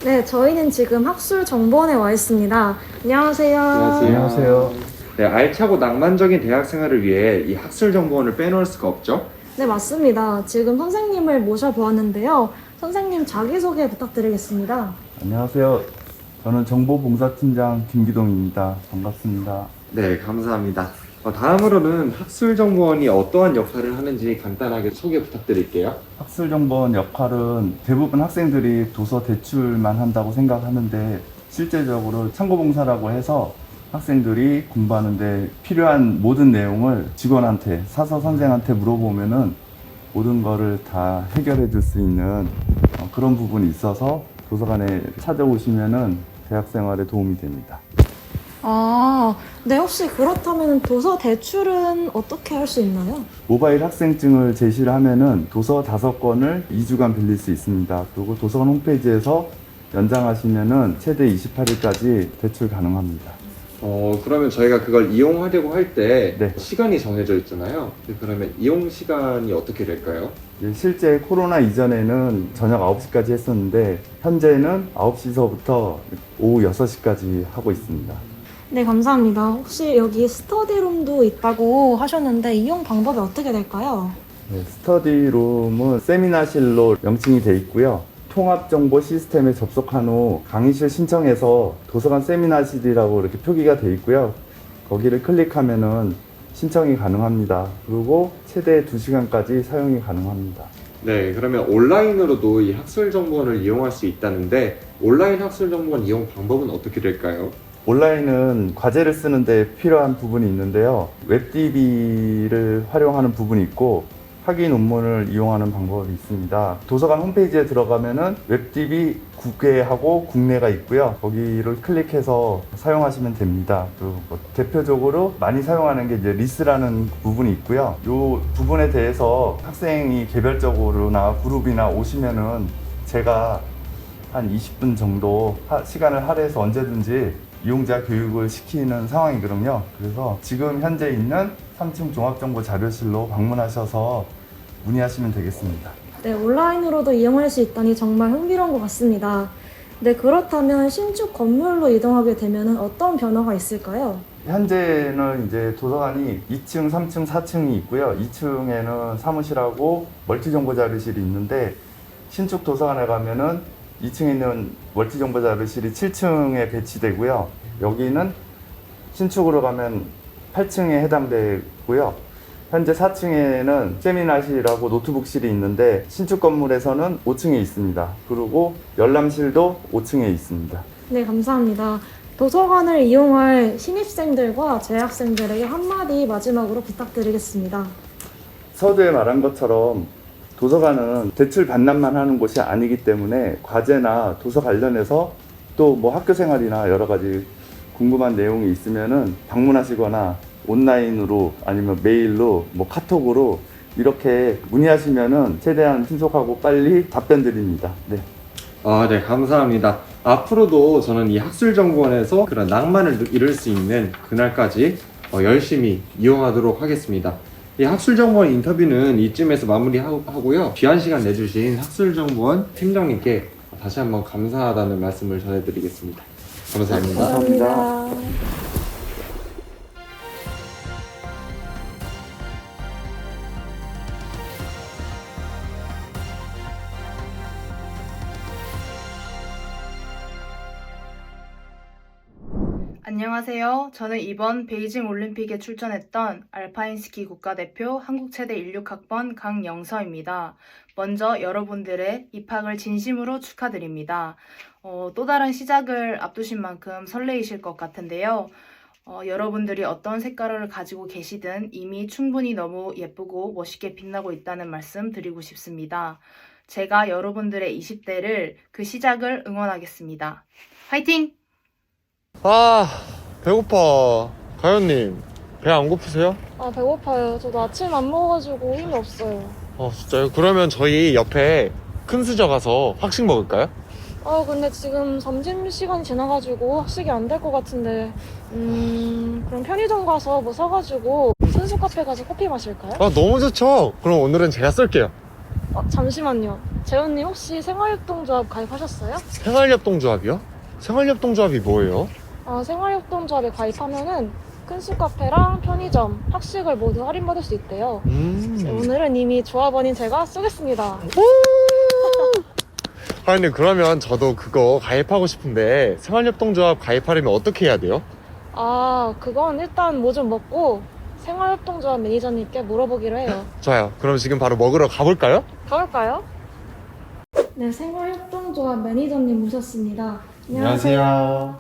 네, 저희는 지금 학술정보원에 와 있습니다. 안녕하세요. 안녕하세요. 네, 알차고 낭만적인 대학생활을 위해 이 학술정보원을 빼놓을 수가 없죠. 네, 맞습니다. 지금 선생님을 모셔보았는데요. 선생님 자기소개 부탁드리겠습니다. 안녕하세요. 저는 정보봉사팀장 김기동입니다. 반갑습니다. 네, 감사합니다. 다음으로는 학술정보원이 어떠한 역할을 하는지 간단하게 소개 부탁드릴게요. 학술정보원 역할은 대부분 학생들이 도서 대출만 한다고 생각하는데 실제적으로 참고봉사라고 해서 학생들이 공부하는데 필요한 모든 내용을 직원한테, 사서 선생한테 물어보면은 모든 거를 다 해결해 줄 수 있는 그런 부분이 있어서 도서관에 찾아오시면은 대학생활에 도움이 됩니다. 네, 혹시 그렇다면 도서 대출은 어떻게 할 수 있나요? 모바일 학생증을 제시를 하면은 도서 5권을 2주간 빌릴 수 있습니다. 그리고 도서관 홈페이지에서 연장하시면은 최대 28일까지 대출 가능합니다. 그러면 저희가 그걸 이용하려고 할 때 네. 시간이 정해져 있잖아요. 그러면 이용 시간이 어떻게 될까요? 실제 코로나 이전에는 저녁 9시까지 했었는데 현재는 9시서부터 오후 6시까지 하고 있습니다. 네, 감사합니다. 혹시 여기 스터디룸도 있다고 하셨는데 이용 방법이 어떻게 될까요? 네, 스터디룸은 세미나실로 명칭이 돼 있고요. 통합정보 시스템에 접속한 후 강의실 신청해서 도서관 세미나실이라고 이렇게 표기가 돼 있고요. 거기를 클릭하면은 신청이 가능합니다. 그리고 최대 2시간까지 사용이 가능합니다. 네, 그러면 온라인으로도 이 학술정보원을 이용할 수 있다는데 온라인 학술정보원 이용 방법은 어떻게 될까요? 온라인은 과제를 쓰는데 필요한 부분이 있는데요. 웹DB를 활용하는 부분이 있고 학위 논문을 이용하는 방법이 있습니다. 도서관 홈페이지에 들어가면은 웹DB 국외하고 국내가 있고요. 거기를 클릭해서 사용하시면 됩니다. 그리고 대표적으로 많이 사용하는 게 이제 리스라는 부분이 있고요. 이 부분에 대해서 학생이 개별적으로나 그룹이나 오시면은 제가 한 20분 정도 시간을 할애해서 언제든지 이용자 교육을 시키는 상황이거든요. 그래서 지금 현재 있는 3층 종합정보자료실로 방문하셔서 문의하시면 되겠습니다. 네, 온라인으로도 이용할 수 있다니 정말 흥미로운 것 같습니다. 네, 그렇다면 신축 건물로 이동하게 되면 어떤 변화가 있을까요? 현재는 이제 도서관이 2층, 3층, 4층이 있고요. 2층에는 사무실하고 멀티정보자료실이 있는데 신축 도서관에 가면은 2층에 있는 멀티정보자료실이 7층에 배치되고요. 여기는 신축으로 가면 8층에 해당되고요. 현재 4층에는 세미나실하고 노트북실이 있는데 신축 건물에서는 5층에 있습니다. 그리고 열람실도 5층에 있습니다. 네, 감사합니다. 도서관을 이용할 신입생들과 재학생들에게 한마디 마지막으로 부탁드리겠습니다. 서두에 말한 것처럼 도서관은 대출 반납만 하는 곳이 아니기 때문에 과제나 도서 관련해서 또 뭐 학교 생활이나 여러 가지 궁금한 내용이 있으면은 방문하시거나 온라인으로 아니면 메일로 뭐 카톡으로 이렇게 문의하시면은 최대한 신속하고 빨리 답변 드립니다. 네. 네, 감사합니다. 앞으로도 저는 이 학술정보원에서 그런 낭만을 이룰 수 있는 그날까지 열심히 이용하도록 하겠습니다. 이 학술정보원 인터뷰는 이쯤에서 마무리하고요. 귀한 시간 내주신 학술정보원 팀장님께 다시 한번 감사하다는 말씀을 전해드리겠습니다. 감사합니다. 감사합니다. 안녕하세요. 저는 이번 베이징 올림픽에 출전했던 알파인 스키 국가대표 한국체대 16학번 강영서입니다. 먼저 여러분들의 입학을 진심으로 축하드립니다. 또 다른 시작을 앞두신 만큼 설레이실 것 같은데요. 여러분들이 어떤 색깔을 가지고 계시든 이미 충분히 너무 예쁘고 멋있게 빛나고 있다는 말씀 드리고 싶습니다. 제가 여러분들의 20대를 그 시작을 응원하겠습니다. 화이팅! 배고파. 가연님, 배 안 고프세요? 배고파요. 저도 아침 안 먹어가지고 힘이 없어요. 진짜요? 그러면 저희 옆에 큰 수저 가서 학식 먹을까요? 근데 지금 점심시간이 지나가지고 학식이 안 될 것 같은데 그럼 편의점 가서 뭐 사가지고 순수 카페 가서 커피 마실까요? 너무 좋죠. 그럼 오늘은 제가 쏠게요. 잠시만요. 재훈님 혹시 생활협동조합 가입하셨어요? 생활협동조합이요? 생활협동조합이 뭐예요? 생활협동조합에 가입하면은 큰수 카페랑 편의점, 학식을 모두 할인받을 수 있대요. 오늘은 이미 조합원인 제가 쏘겠습니다. 근데 그러면 저도 그거 가입하고 싶은데 생활협동조합 가입하려면 어떻게 해야 돼요? 그건 일단 뭐 좀 먹고 생활협동조합 매니저님께 물어보기로 해요. 좋아요. 그럼 지금 바로 먹으러 가볼까요? 가볼까요? 네, 생활협동조합 매니저님 모셨습니다. 안녕하세요.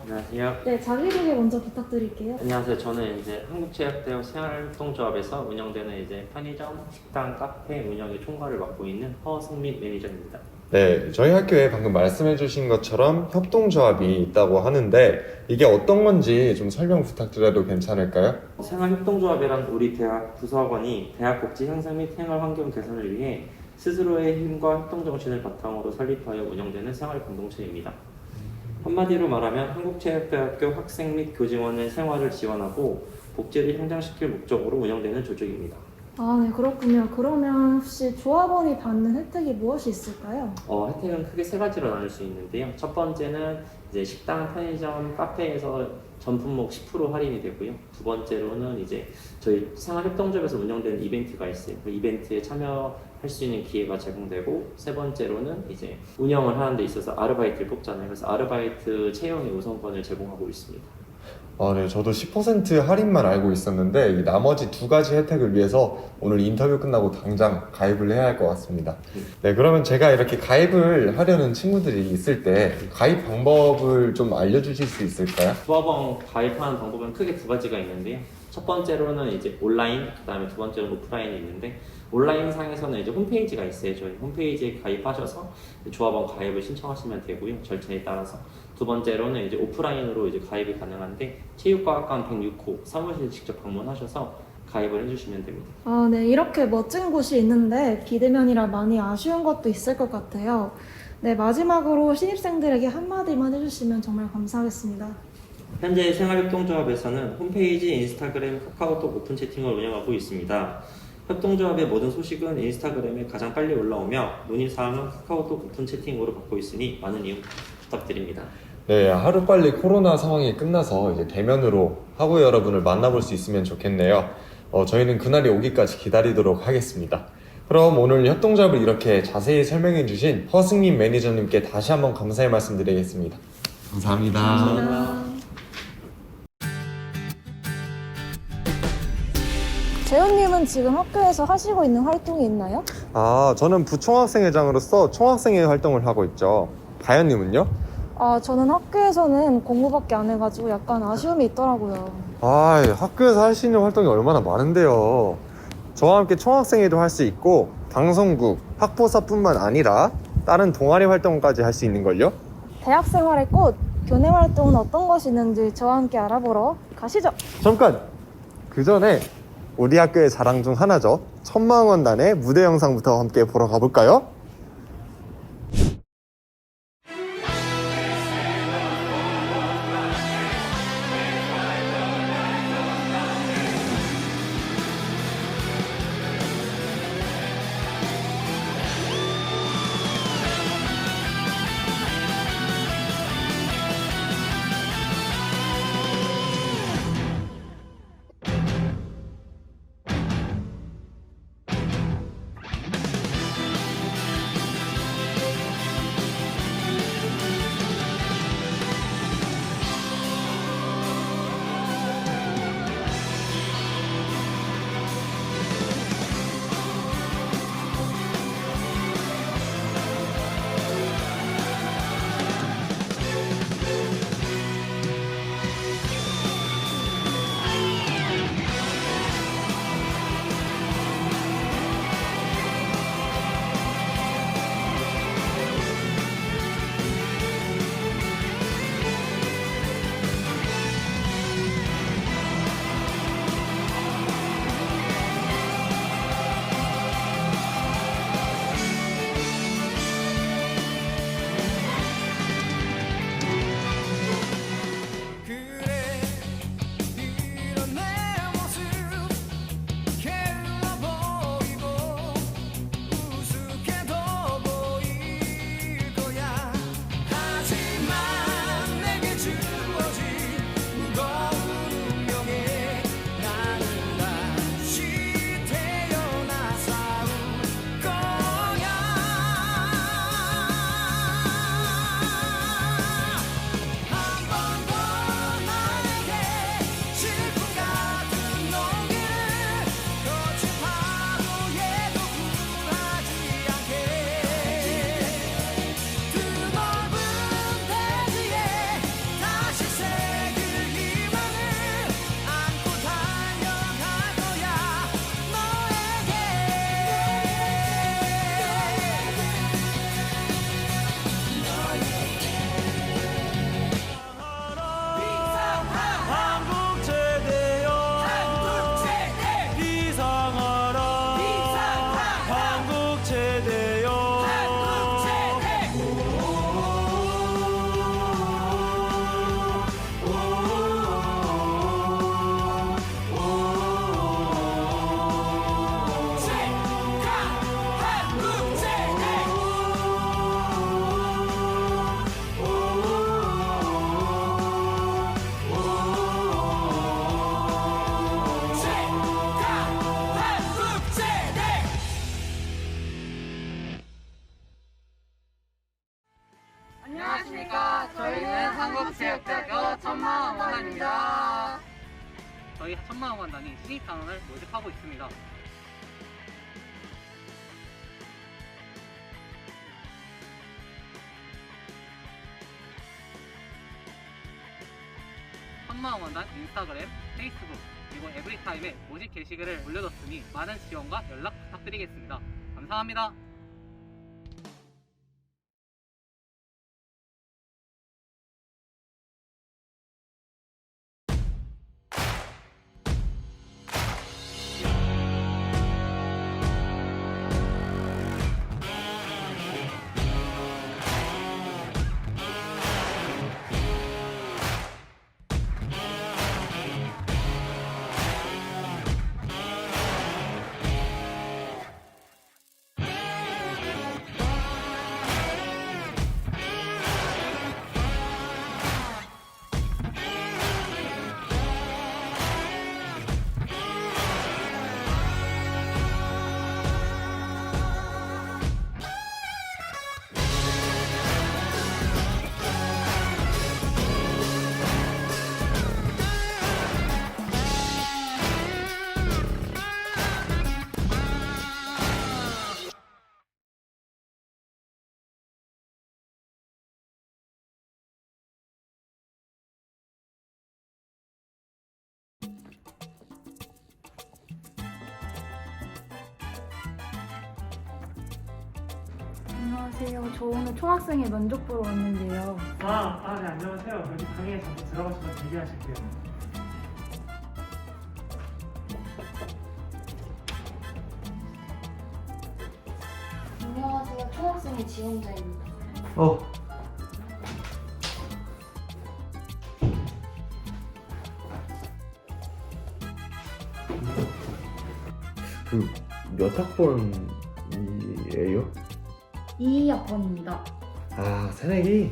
네, 자기소개 먼저 부탁드릴게요. 안녕하세요. 저는 이제 한국체육대학 생활협동조합에서 운영되는 이제 편의점, 식당, 카페 운영의 총괄을 맡고 있는 허승민 매니저입니다. 네, 저희 학교에 방금 말씀해주신 것처럼 협동조합이 있다고 하는데 이게 어떤 건지 좀 설명 부탁드려도 괜찮을까요? 생활협동조합이란 우리 대학 부서학원이 대학 복지 향상 및 생활 환경 개선을 위해 스스로의 힘과 협동 정신을 바탕으로 설립하여 운영되는 생활 공동체입니다. 한마디로 말하면 한국체육대학교 학생 및 교직원의 생활을 지원하고 복지를 향상시킬 목적으로 운영되는 조직입니다. 아, 네, 그렇군요. 그러면 혹시 조합원이 받는 혜택이 무엇이 있을까요? 혜택은 크게 세 가지로 나눌 수 있는데요. 첫 번째는 이제 식당, 편의점, 카페에서 전 품목 10% 할인이 되고요. 두 번째로는 이제 저희 생활협동조합에서 운영되는 이벤트가 있어요. 그 이벤트에 참여할 수 있는 기회가 제공되고, 세 번째로는 이제 운영을 하는 데 있어서 아르바이트를 뽑잖아요. 그래서 아르바이트 채용의 우선권을 제공하고 있습니다. 네, 저도 10% 할인만 알고 있었는데 이 나머지 두 가지 혜택을 위해서 오늘 인터뷰 끝나고 당장 가입을 해야 할 것 같습니다. 네, 그러면 제가 이렇게 가입을 하려는 친구들이 있을 때 가입 방법을 좀 알려주실 수 있을까요? 조합원 가입하는 방법은 크게 두 가지가 있는데요. 첫 번째로는 이제 온라인, 그 다음에 두 번째로는 오프라인이 있는데, 온라인 상에서는 이제 홈페이지가 있어요. 저희 홈페이지에 가입하셔서 조합원 가입을 신청하시면 되고요. 절차에 따라서. 두 번째로는 이제 오프라인으로 이제 가입이 가능한데, 체육과학관 106호 사무실 직접 방문하셔서 가입을 해주시면 됩니다. 아, 네, 이렇게 멋진 곳이 있는데 비대면이라 많이 아쉬운 것도 있을 것 같아요. 네, 마지막으로 신입생들에게 한마디만 해주시면 정말 감사하겠습니다. 현재 생활협동조합에서는 홈페이지, 인스타그램, 카카오톡 오픈 채팅을 운영하고 있습니다. 협동조합의 모든 소식은 인스타그램에 가장 빨리 올라오며 문의사항은 카카오톡 오픈 채팅으로 받고 있으니 많은 이용 부탁드립니다. 네, 하루빨리 코로나 상황이 끝나서 이제 대면으로 학우 여러분을 만나볼 수 있으면 좋겠네요. 저희는 그날이 오기까지 기다리도록 하겠습니다. 그럼 오늘 협동조합을 이렇게 자세히 설명해 주신 허승민 매니저님께 다시 한번 감사의 말씀드리겠습니다. 감사합니다. 감사합니다. 재훈님은 지금 학교에서 하시고 있는 활동이 있나요? 저는 부총학생회장으로서 총학생회 활동을 하고 있죠. 가연님은요? 저는 학교에서는 공부밖에 안 해가지고 약간 아쉬움이 있더라고요. 학교에서 할 수 있는 활동이 얼마나 많은데요. 저와 함께 총학생회도 할 수 있고 방송국, 학보사뿐만 아니라 다른 동아리 활동까지 할 수 있는걸요? 대학 생활의 꽃, 교내 활동은 어떤 것이 있는지 저와 함께 알아보러 가시죠. 잠깐! 그 전에 우리 학교의 자랑 중 하나죠. 천망원단의 무대 영상부터 함께 보러 가볼까요? 저희 천마학원단이 신입단원을 모집하고 있습니다. 천마학원단 인스타그램, 페이스북, 그리고 에브리타임에 모집 게시글을 올려뒀으니 많은 지원과 연락 부탁드리겠습니다. 감사합니다. 안녕하세요. 저 오늘 총학생회 면접 보러 왔는데요. 네, 안녕하세요. 여기 강의에 잠시 들어가시면 대기하실게요. 안녕하세요. 총학생회 지원자입니다. 몇 학번이에요? 2학번입니다. 아, 새내기?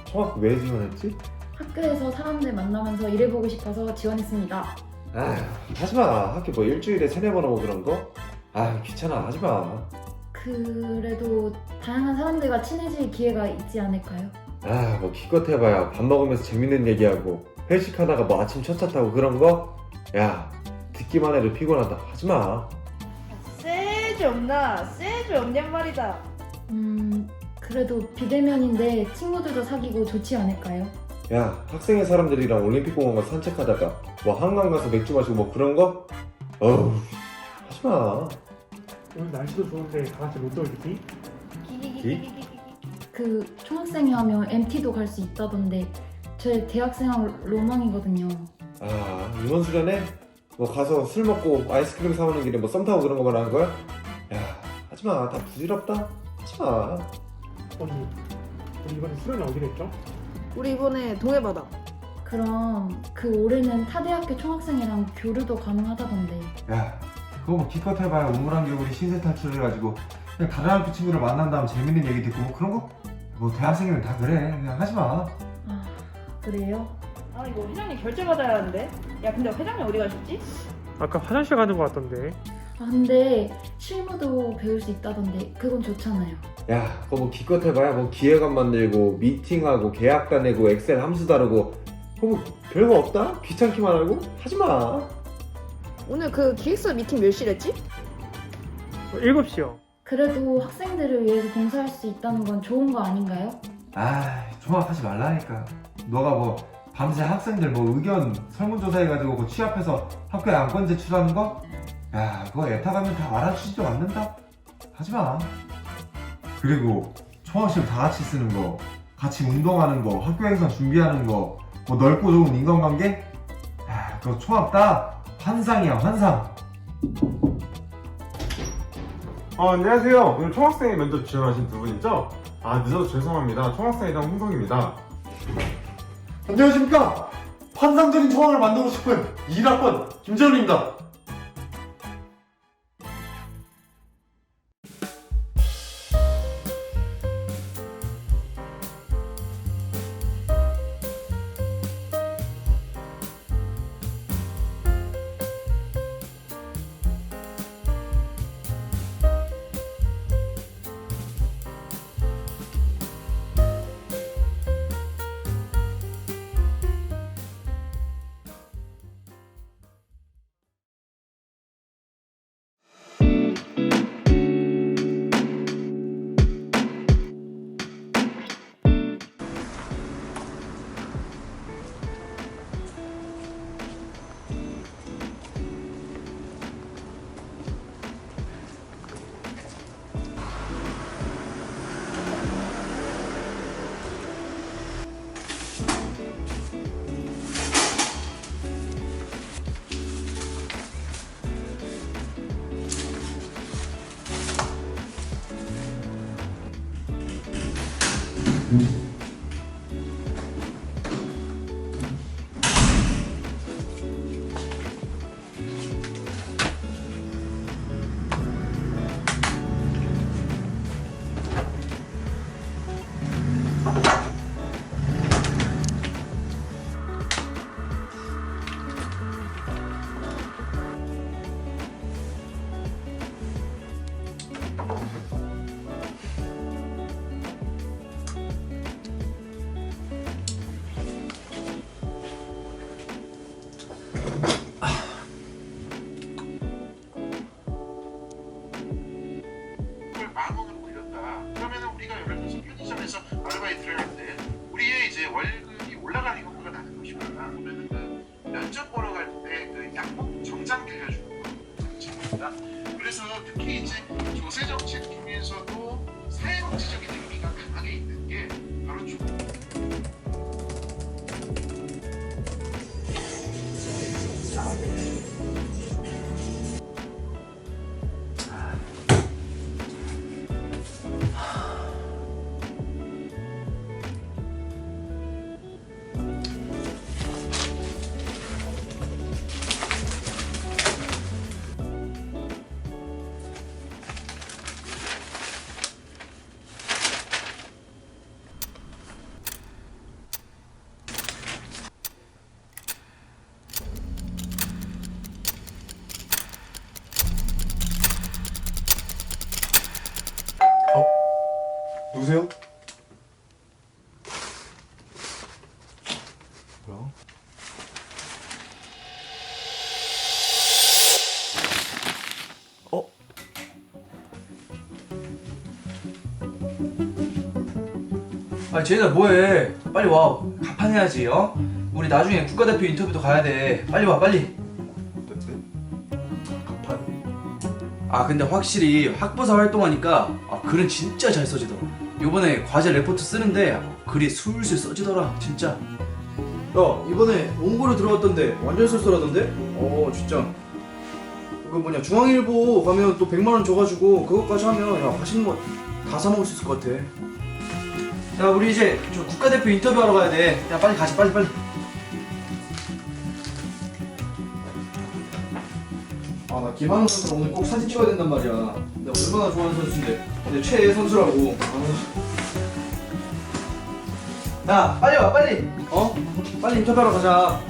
총학 왜 지원했지? 학교에서 사람들 만나면서 일해보고 싶어서 지원했습니다. 아, 하지마. 학교 뭐 일주일에 세네 번 오고 그런 거? 아, 귀찮아. 하지마. 그래도 다양한 사람들과 친해질 기회가 있지 않을까요? 아, 뭐 기껏 해봐야 밥 먹으면서 재밌는 얘기하고 회식하다가 뭐 아침 첫차 타고 그런 거? 야, 듣기만 해도 피곤하다. 하지마. 세주 없나? 세주 없냔 말이다. 그래도 비대면인데 친구들도 사귀고 좋지 않을까요? 야, 학생회 사람들이랑 올림픽공원 가서 산책하다가 뭐 한강 가서 맥주 마시고 뭐 그런 거? 어우, 하지마. 오늘 날씨도 좋은데 다 같이 롯데 올리기? 그 총학생회 하면 MT도 갈 수 있다던데 제 대학생활 로망이거든요. 아, 이번 수련회? 뭐 가서 술 먹고 아이스크림 사오는 길에 뭐 썸 타고 그런 거 말하는 거야? 야, 하지마. 다 부질없다. 하지마. 언니, 우리 이번에 수련회 어디로 했죠? 우리 이번에 동해바다. 그럼 그 올해는 타 대학교 총학생회랑 교류도 가능하다던데. 야, 그거 뭐 기껏 해봐야 우물안 개구리 신세 탈출해가지고 그냥 다른 학교 친구를 만난 다음 재밌는 얘기 듣고 뭐 그런 거? 뭐 대학생이면 다 그래. 그냥 하지마. 그래요? 이거 회장님 결제 받아야 하는데. 야, 근데 회장님 어디 가셨지? 아까 화장실 가는 거 같던데. 근데 실무도 배울 수 있다던데 그건 좋잖아요. 야, 그거 뭐 기껏 해봐야 뭐 기획안 만들고 미팅하고 계약다 내고 엑셀 함수 다루고 그거 뭐 별거 없다? 귀찮기만 하고? 하지마. 오늘 그 기획서 미팅 몇 시래 했지? 7시요. 그래도 학생들을 위해서 봉사할 수 있다는 건 좋은 거 아닌가요? 아, 종합하지 말라니까. 너가 뭐 밤새 학생들 뭐 의견 설문조사해가지고 그 취합해서 학교에 안건 제출하는 거? 야, 그거 애타가면 다 알아주지도 않는다? 하지마. 그리고 총학실 다 같이 쓰는 거, 같이 운동하는 거, 학교 행사 준비하는 거, 뭐 넓고 좋은 인간관계? 야, 그거 총학 다 환상이야, 환상. 안녕하세요. 오늘 총학생회 면접 지원하신 두 분이죠? 늦어서 죄송합니다. 총학생회장 홍성입니다. 안녕하십니까. 환상적인 총학을 만들고 싶은 1학번 김재훈입니다. 그러면은 우리가 예를 들어서 편의점에서 아르바이트를 하는데 우리의 이제 월급이 올라가는 효과가 나는 것이구나. 그러면은 그 면접 보러 갈 때 그 양복 정장 빌려주는 거. 그래서 특히 이제 조세 정책 중에서도 사회복지적인 의미가 강하게 있는 게 바로 누구세요? 뭐야? 아, 쟤네들 뭐해? 빨리 와. 간판해야지, 어? 우리 나중에 국가대표 인터뷰도 가야 돼. 빨리 와, 빨리. 아, 근데 확실히 학부사 활동하니까 글은 진짜 잘 써지더라. 요번에 과제 레포트 쓰는데 글이 술술 써지더라, 진짜. 야, 이번에 원고료 들어갔던데 완전 쏠쏠하던데? 진짜. 그 뭐냐, 중앙일보 가면 또 100만 원 줘가지고 그것까지 하면 야, 맛있는 거 다 사 먹을 수 있을 것 같아. 야, 우리 이제 저 국가대표 인터뷰하러 가야 돼. 야, 빨리 가자, 빨리. 아, 나 김한호 선수 오늘 꼭 사진 찍어야 된단 말이야. 내가 얼마나 좋아하는 선수인데. 내 최애 선수라고. 야, 빨리 와, 빨리. 빨리 인터뷰하러 가자.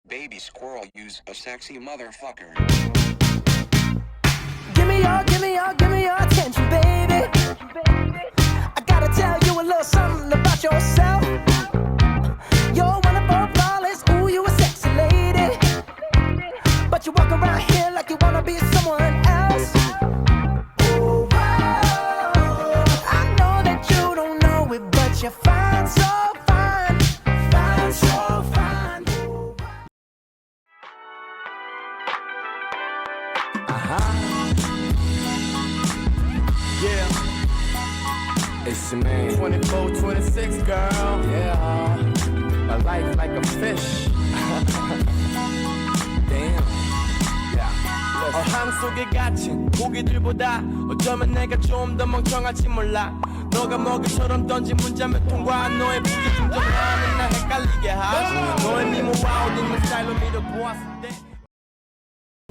Baby squirrel, use a sexy motherfucker. Give me your attention, baby. I gotta tell you a little something about yourself. You're wonderful, flawless, ooh, you a sexy lady. But you walk around here like you wanna be someone else. Ooh, whoa. I know that you don't know it, but you're fine, so fine, fine, so fine. Yeah, it's your man 24, 26 girl. Yeah, my life like a fish. Damn. Yeah. 어항 속에 갇힌 고기들보다 어쩌면 내가 좀 더 멍청할지 몰라. 너가 먹이처럼 던진 문자 몇 통과 너의 부재 중점하는 날 헷갈리게 하지. 너의 미모와 어딘 스타일로 밀어보았을 때.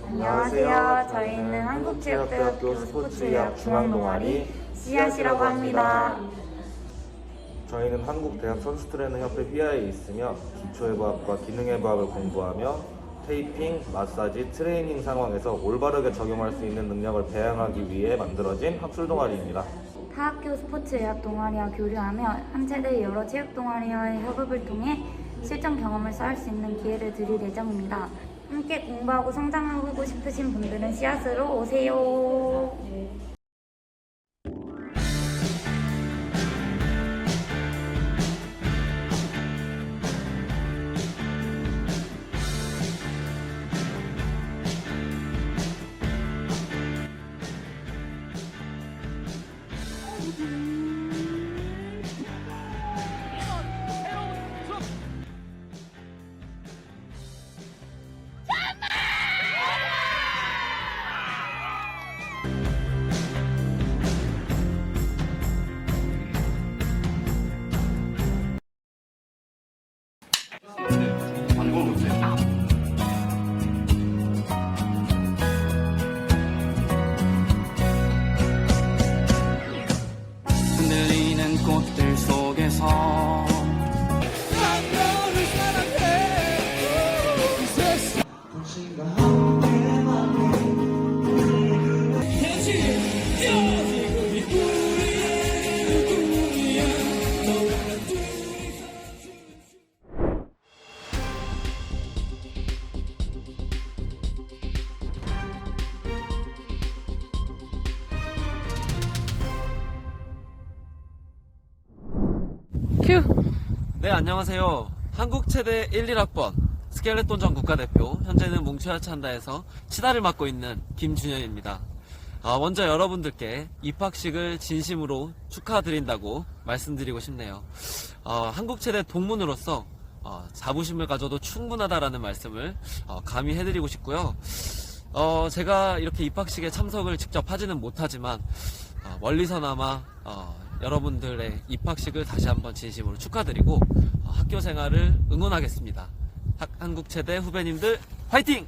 안녕하세요. 저희는 한국체육대학교 스포츠의학 중앙동아리 씨앗이라고 합니다. 저희는 한국대학선수트레이너협회 휘하에 있으며 기초해부학과 기능해부학을 공부하며 테이핑, 마사지, 트레이닝 상황에서 올바르게 적용할 수 있는 능력을 배양하기 위해 만들어진 학술 동아리입니다. 타학교 스포츠의학 동아리와 교류하며 한체대 여러 체육 동아리와의 협업을 통해 실전 경험을 쌓을 수 있는 기회를 드릴 예정입니다. 함께 공부하고 성장하고 싶으신 분들은 씨앗으로 오세요. 흔들리는 꽃들 속에서 난 너를 사랑해 이 세상 당신과 함께만이 우리의 꿈이야 너와 큐! 네, 안녕하세요. 한국체대 1, 1학번 스켈레톤전 국가대표, 현재는 뭉쳐야찬다에서 치다를 맡고 있는 김준현입니다. 먼저 여러분들께 입학식을 진심으로 축하드린다고 말씀드리고 싶네요. 한국체대 동문으로서 자부심을 가져도 충분하다라는 말씀을 감히 해드리고 싶고요. 제가 이렇게 입학식에 참석을 직접 하지는 못하지만 멀리서나마 여러분들의 입학식을 다시 한번 진심으로 축하드리고 학교 생활을 응원하겠습니다. 한국체대 후배님들 화이팅!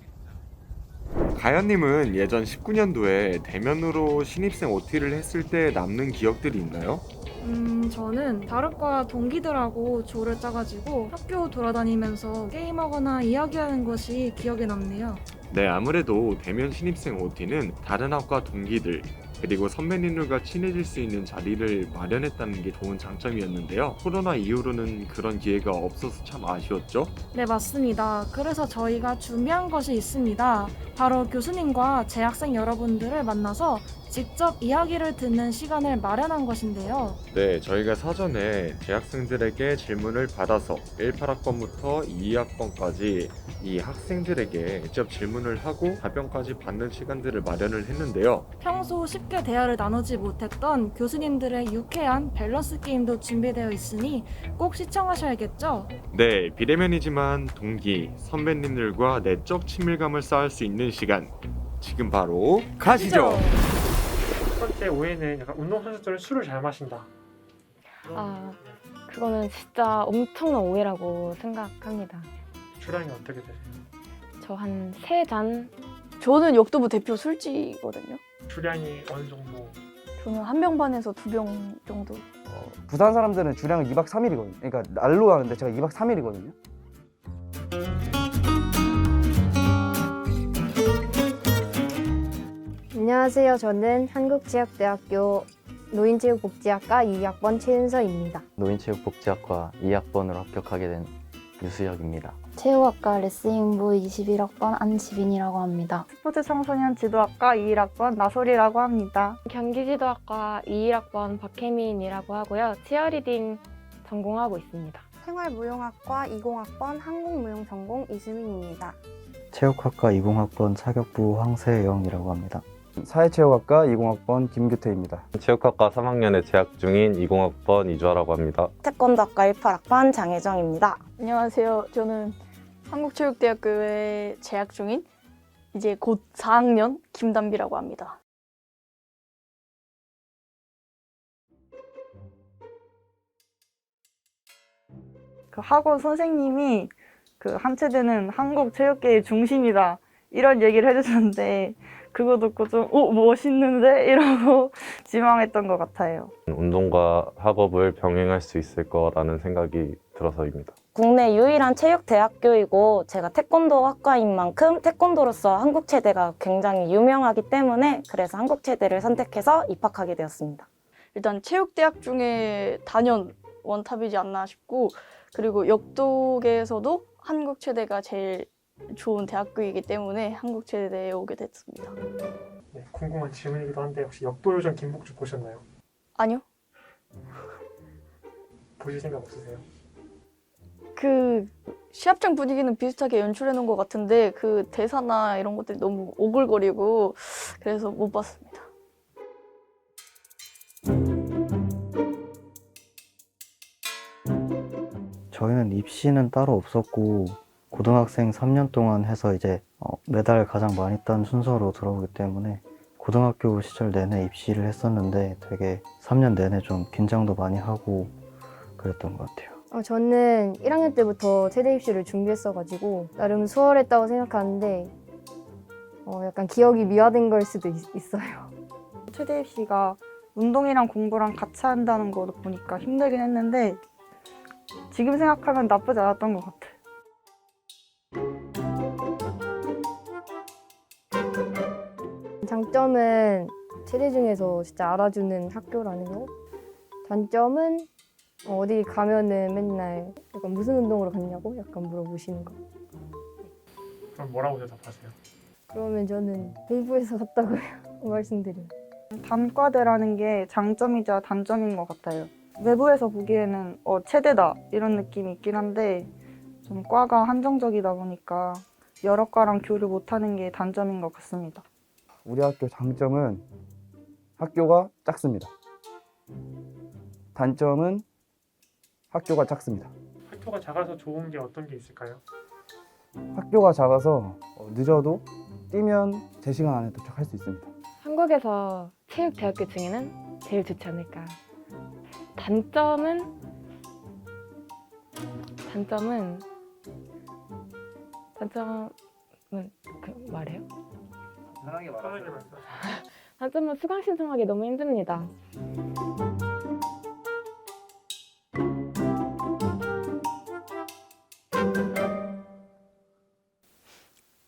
가연님은 예전 19년도에 대면으로 신입생 OT를 했을 때 남는 기억들이 있나요? 저는 다른 과 동기들하고 조를 짜가지고 학교 돌아다니면서 게임하거나 이야기하는 것이 기억에 남네요. 네, 아무래도 대면 신입생 OT는 다른 학과 동기들 그리고 선배님들과 친해질 수 있는 자리를 마련했다는 게 좋은 장점이었는데요. 코로나 이후로는 그런 기회가 없어서 참 아쉬웠죠? 네, 맞습니다. 그래서 저희가 준비한 것이 있습니다. 바로 교수님과 재학생 여러분들을 만나서 직접 이야기를 듣는 시간을 마련한 것인데요. 네, 저희가 사전에 재학생들에게 질문을 받아서 18학번부터 2학번까지 이 학생들에게 직접 질문을 하고 답변까지 받는 시간들을 마련을 했는데요. 평소 쉽게 대화를 나누지 못했던 교수님들의 유쾌한 밸런스 게임도 준비되어 있으니 꼭 시청하셔야겠죠? 네, 비대면이지만 동기, 선배님들과 내적 친밀감을 쌓을 수 있는 시간 지금 바로 가시죠! 첫 번째 오해는 약간 운동선수들은 술을 잘 마신다. 그거는 진짜 엄청난 오해라고 생각합니다. 주량이 어떻게 되세요? 저 한 3잔? 저는 역도부 대표 술지거든요. 주량이 어느 정도? 저는 한 병 반에서 2병 정도. 부산 사람들은 주량은 2박 3일이거든요. 그러니까 날로 하는데 제가 2박 3일이거든요. 안녕하세요. 저는 한국체육대학교 노인체육복지학과 2학번 최은서입니다. 노인체육복지학과 2학번으로 합격하게 된 유수혁입니다. 체육학과 레슬링부 21학번 안지빈이라고 합니다. 스포츠 청소년 지도학과 21학번 나솔이라고 합니다. 경기지도학과 21학번 박혜민이라고 하고요. 치어리딩 전공하고 있습니다. 생활무용학과 20학번 한국무용 전공 이수민입니다. 체육학과 20학번 차격부 황세영이라고 합니다. 사회체육학과 20학번 김규태입니다. 체육학과 3학년에 재학 중인 20학번 이주아라고 합니다. 태권도학과 18학번 장혜정입니다. 안녕하세요. 저는 한국체육대학교에 재학 중인 이제 곧 4학년 김담비라고 합니다. 그 학원 선생님이 그 한체대는 한국 체육계의 중심이다 이런 얘기를 해주셨는데 그거 듣고 좀 멋있는데? 이러고 지망했던 것 같아요. 운동과 학업을 병행할 수 있을 거라는 생각이 들어서입니다. 국내 유일한 체육대학교이고 제가 태권도 학과인 만큼 태권도로서 한국체대가 굉장히 유명하기 때문에 그래서 한국체대를 선택해서 입학하게 되었습니다. 일단 체육대학 중에 단연 원탑이지 않나 싶고, 그리고 역도계에서도 한국체대가 제일 좋은 대학교이기 때문에 한국체대에 오게 됐습니다. 네, 궁금한 질문이기도 한데 혹시 역도요정 김복주 보셨나요? 아니요. 보실 생각 없으세요? 그 시합장 분위기는 비슷하게 연출해 놓은 것 같은데 그 대사나 이런 것들이 너무 오글거리고 그래서 못 봤습니다. 저희는 입시는 따로 없었고 고등학생 3년 동안 해서 이제 메달 가장 많이 딴 순서로 들어오기 때문에 고등학교 시절 내내 입시를 했었는데 되게 3년 내내 좀 긴장도 많이 하고 그랬던 것 같아요. 저는 1학년 때부터 체대 입시를 준비했어가지고 나름 수월했다고 생각하는데 약간 기억이 미화된 걸 수도 있어요. 체대 입시가 운동이랑 공부랑 같이 한다는 거 보니까 힘들긴 했는데 지금 생각하면 나쁘지 않았던 것 같아요. 장점은 체대 중에서 진짜 알아주는 학교라는 거. 단점은 어디 가면은 맨날 약간 무슨 운동으로 갔냐고 약간 물어보시는 거. 그럼 뭐라고 대답하세요? 그러면 저는 공부해서 갔다고요 말씀드려요. 단과대라는 게 장점이자 단점인 것 같아요. 외부에서 보기에는 체대다 이런 느낌이 있긴 한데 좀 과가 한정적이다 보니까 여러 과랑 교류 못하는 게 단점인 것 같습니다. 우리 학교 장점은 학교가 작습니다. 단점은 학교가 작습니다. 학교가 작아서 좋은 게 어떤 게 있을까요? 학교가 작아서 늦어도 뛰면 제 시간 안에 도착할 수 있습니다. 한국에서 체육대학교 중에는 제일 좋지 않을까. 단점은 말해요? 편하게 말하세요. 단점은 수강 신청하기 너무 힘듭니다.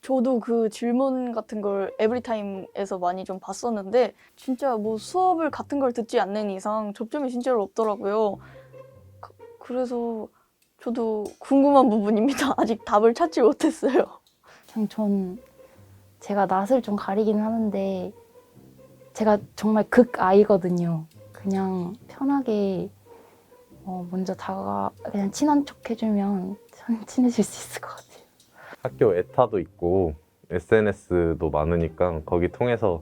저도 그 질문 같은 걸 에브리타임에서 많이 좀 봤었는데 진짜 뭐 수업을 같은 걸 듣지 않는 이상 접점이 진짜로 없더라고요. 그래서 저도 궁금한 부분입니다. 아직 답을 찾지 못했어요. 그냥 제가 낯을 좀 가리긴 하는데 제가 정말 극아이거든요. 그냥 편하게 먼저 그냥 친한 척 해주면 친해질 수 있을 것 같아요. 학교 에타도 있고 SNS도 많으니까 거기 통해서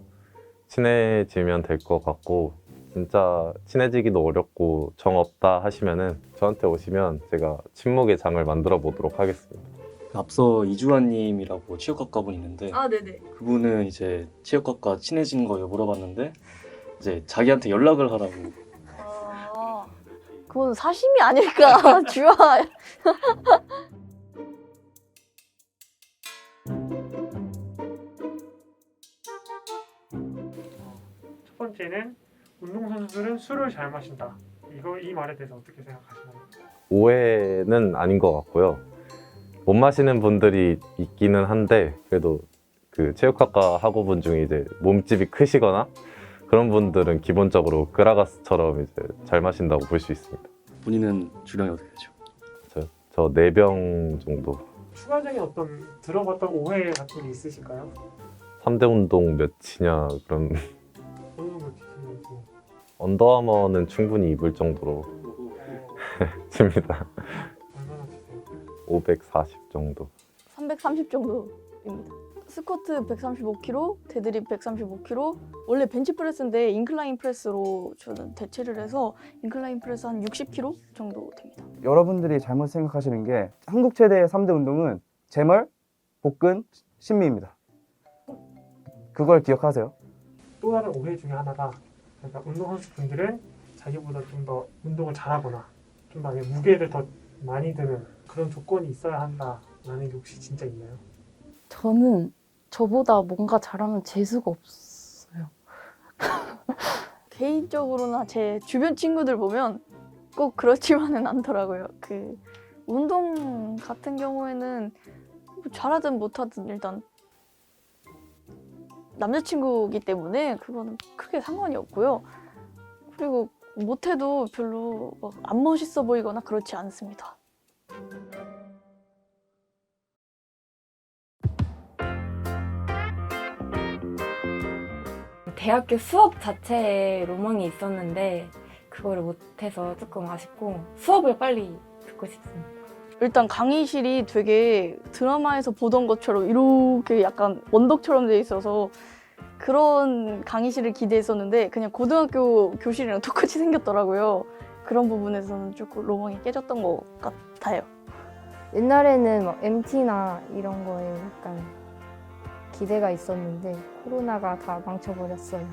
친해지면 될 것 같고, 진짜 친해지기도 어렵고 정 없다 하시면은 저한테 오시면 제가 친목의 장을 만들어 보도록 하겠습니다. 앞서 이주환님이라고 체육학과 분 있는데 네네. 그분은 이제 체육학과 친해진 거 물어봤는데 이제 자기한테 연락을 하라고. 그건 사심이 아닐까. 주아. 첫 번째는 운동선수들은 술을 잘 마신다. 이 말에 대해서 어떻게 생각하시나요? 오해는 아닌 것 같고요. 못 마시는 분들이 있기는 한데 그래도 그 체육학과 학우분 중에 이제 몸집이 크시거나 그런 분들은 기본적으로 그라가스처럼 이제 잘 마신다고 볼 수 있습니다. 본인은 주량이 어떻게 되죠? 저 4병 정도. 추가적인 어떤 들어봤던 오해 같은 게 있으실까요? 3대 운동 몇이냐 그런. 어느 정도 기준인지. 언더아머는 충분히 입을 정도로 칩니다. 얼마나 치세요? 540 정도. 330 정도입니다. 스쿼트 135kg, 데드립 135kg. 원래 벤치프레스인데 인클라인 프레스로 저는 대체를 해서 인클라인 프레스 한 60kg 정도 됩니다. 여러분들이 잘못 생각하시는 게 한국체대의 3대 운동은 재멀, 복근, 신미입니다. 그걸 기억하세요. 또 다른 오해 중에 하나가, 그러니까 운동선수분들은 자기보다 좀 더 운동을 잘하거나 좀 더 무게를 더 많이 드는 그런 조건이 있어야 한다라는 게 혹시 진짜 있나요? 저는 저보다 뭔가 잘하면 재수가 없어요. 개인적으로나 제 주변 친구들 보면 꼭 그렇지만은 않더라고요. 그 운동 같은 경우에는 뭐 잘하든 못하든 일단 남자친구이기 때문에 그거는 크게 상관이 없고요. 그리고 못해도 별로 막 안 멋있어 보이거나 그렇지 않습니다. 대학교 수업 자체에 로망이 있었는데 그거를 못해서 조금 아쉽고 수업을 빨리 듣고 싶습니다. 일단 강의실이 되게 드라마에서 보던 것처럼 이렇게 약간 원덕처럼 돼 있어서 그런 강의실을 기대했었는데 그냥 고등학교 교실이랑 똑같이 생겼더라고요. 그런 부분에서는 조금 로망이 깨졌던 것 같아요. 옛날에는 막 MT나 이런 거에 약간 기대가 있었는데 코로나가 다 망쳐버렸어요.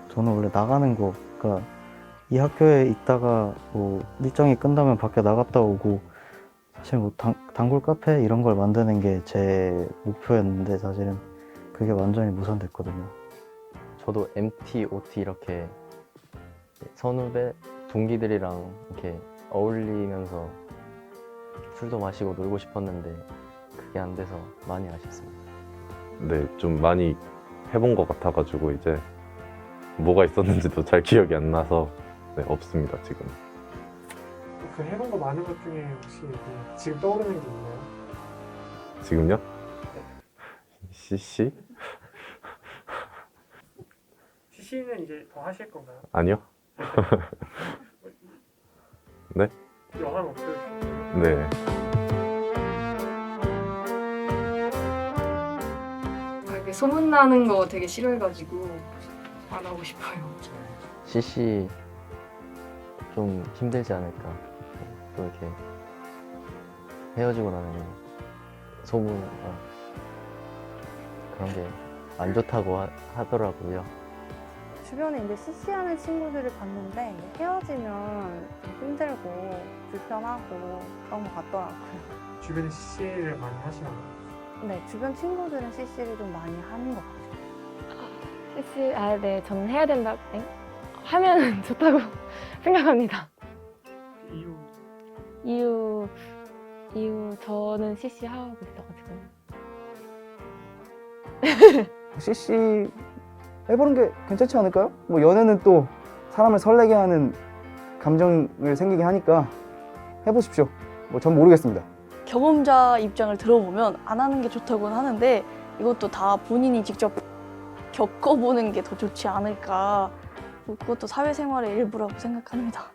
저는 원래 나가는 거, 그러니까 이 학교에 있다가 뭐 일정이 끝나면 밖에 나갔다 오고 사실 뭐 단골 카페 이런 걸 만드는 게 제 목표였는데 사실은 그게 완전히 무산됐거든요. 저도 MT, OT 이렇게 선후배, 동기들이랑 이렇게 어울리면서 술도 마시고 놀고 싶었는데 그게 안 돼서 많이 아쉽습니다. 네, 좀 많이 해본 것 같아가지고 이제 뭐가 있었는지도 잘 기억이 안 나서 네, 없습니다 지금. 그 해본 거 많은 것 중에 혹시 지금 떠오르는 게 있나요? 지금요? CC? CC는 이제 더 하실 건가요? 아니요. 네? 영화 목표요? 네. 소문나는 거 되게 싫어해가지고 안 하고 싶어요. CC 좀 힘들지 않을까. 또 이렇게 헤어지고 나면 소문 그런 게 안 좋다고 하더라고요. 주변에 이제 CC하는 친구들을 봤는데 헤어지면 좀 힘들고 불편하고 그런 것 같더라고요. 주변에 CC를 많이 하시나요? 네, 주변 친구들은 CC를 좀 많이 하는 것 같아요. CC, 네, 저는 해야 된다. 하면 좋다고 생각합니다. 이유 저는 CC 하고 있어가지고. CC 해보는 게 괜찮지 않을까요? 뭐 연애는 또 사람을 설레게 하는 감정을 생기게 하니까 해보십시오. 뭐 전 모르겠습니다. 경험자 입장을 들어보면 안 하는 게 좋다고는 하는데 이것도 다 본인이 직접 겪어보는 게 더 좋지 않을까. 그것도 사회생활의 일부라고 생각합니다.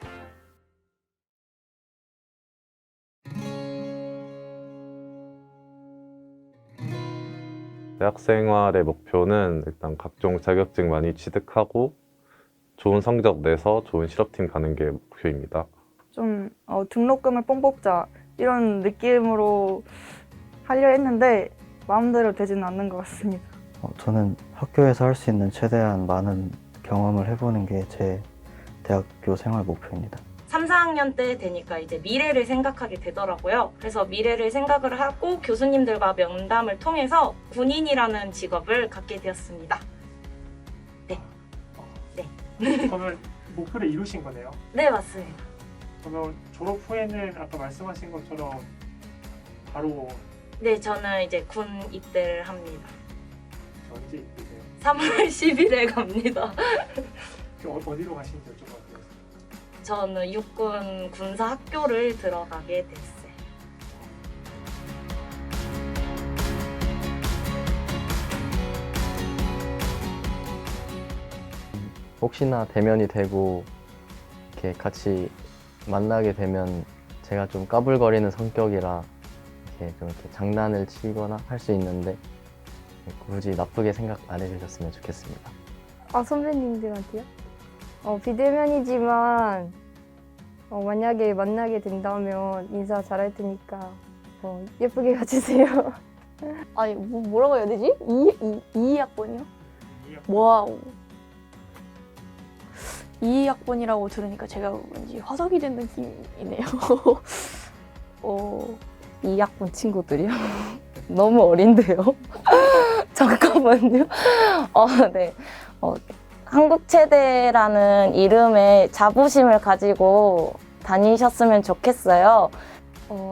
대학 생활의 목표는 일단 각종 자격증 많이 취득하고 좋은 성적 내서 좋은 실업팀 가는 게 목표입니다. 좀 등록금을 뽕 뽑자 이런 느낌으로 하려 했는데 마음대로 되지는 않는 것 같습니다. 저는 학교에서 할 수 있는 최대한 많은 경험을 해보는 게 제 대학교 생활 목표입니다. 3, 4학년 때 되니까 이제 미래를 생각하게 되더라고요. 그래서 미래를 생각을 하고 교수님들과 면담을 통해서 군인이라는 직업을 갖게 되었습니다. 네. 그러면 목표를 이루신 거네요? 네, 맞습니다. 그러면 졸업 후에는 아까 말씀하신 것처럼 바로 네, 저는 이제 군 입대를 합니다. 언제 입대세요? 3월 10일에 갑니다. 어디로 가시는지 여쭤봐도 돼요? 저는 육군 군사학교를 들어가게 됐어요. 혹시나 대면이 되고 이렇게 같이 만나게 되면 제가 좀 까불거리는 성격이라 이렇게 좀 이렇게 장난을 치거나 할 수 있는데 굳이 나쁘게 생각 안 해주셨으면 좋겠습니다. 아, 선배님들한테요? 비대면이지만 만약에 만나게 된다면 인사 잘할 테니까 예쁘게 봐주세요. 아니 뭐라고 해야 되지? 2학번이요? 와우. 2학번이라고 들으니까 제가 왠지 화석이 된 느낌이네요. 2학번 친구들이요? 너무 어린데요? 잠깐만요. 네. 한국체대라는 이름에 자부심을 가지고 다니셨으면 좋겠어요.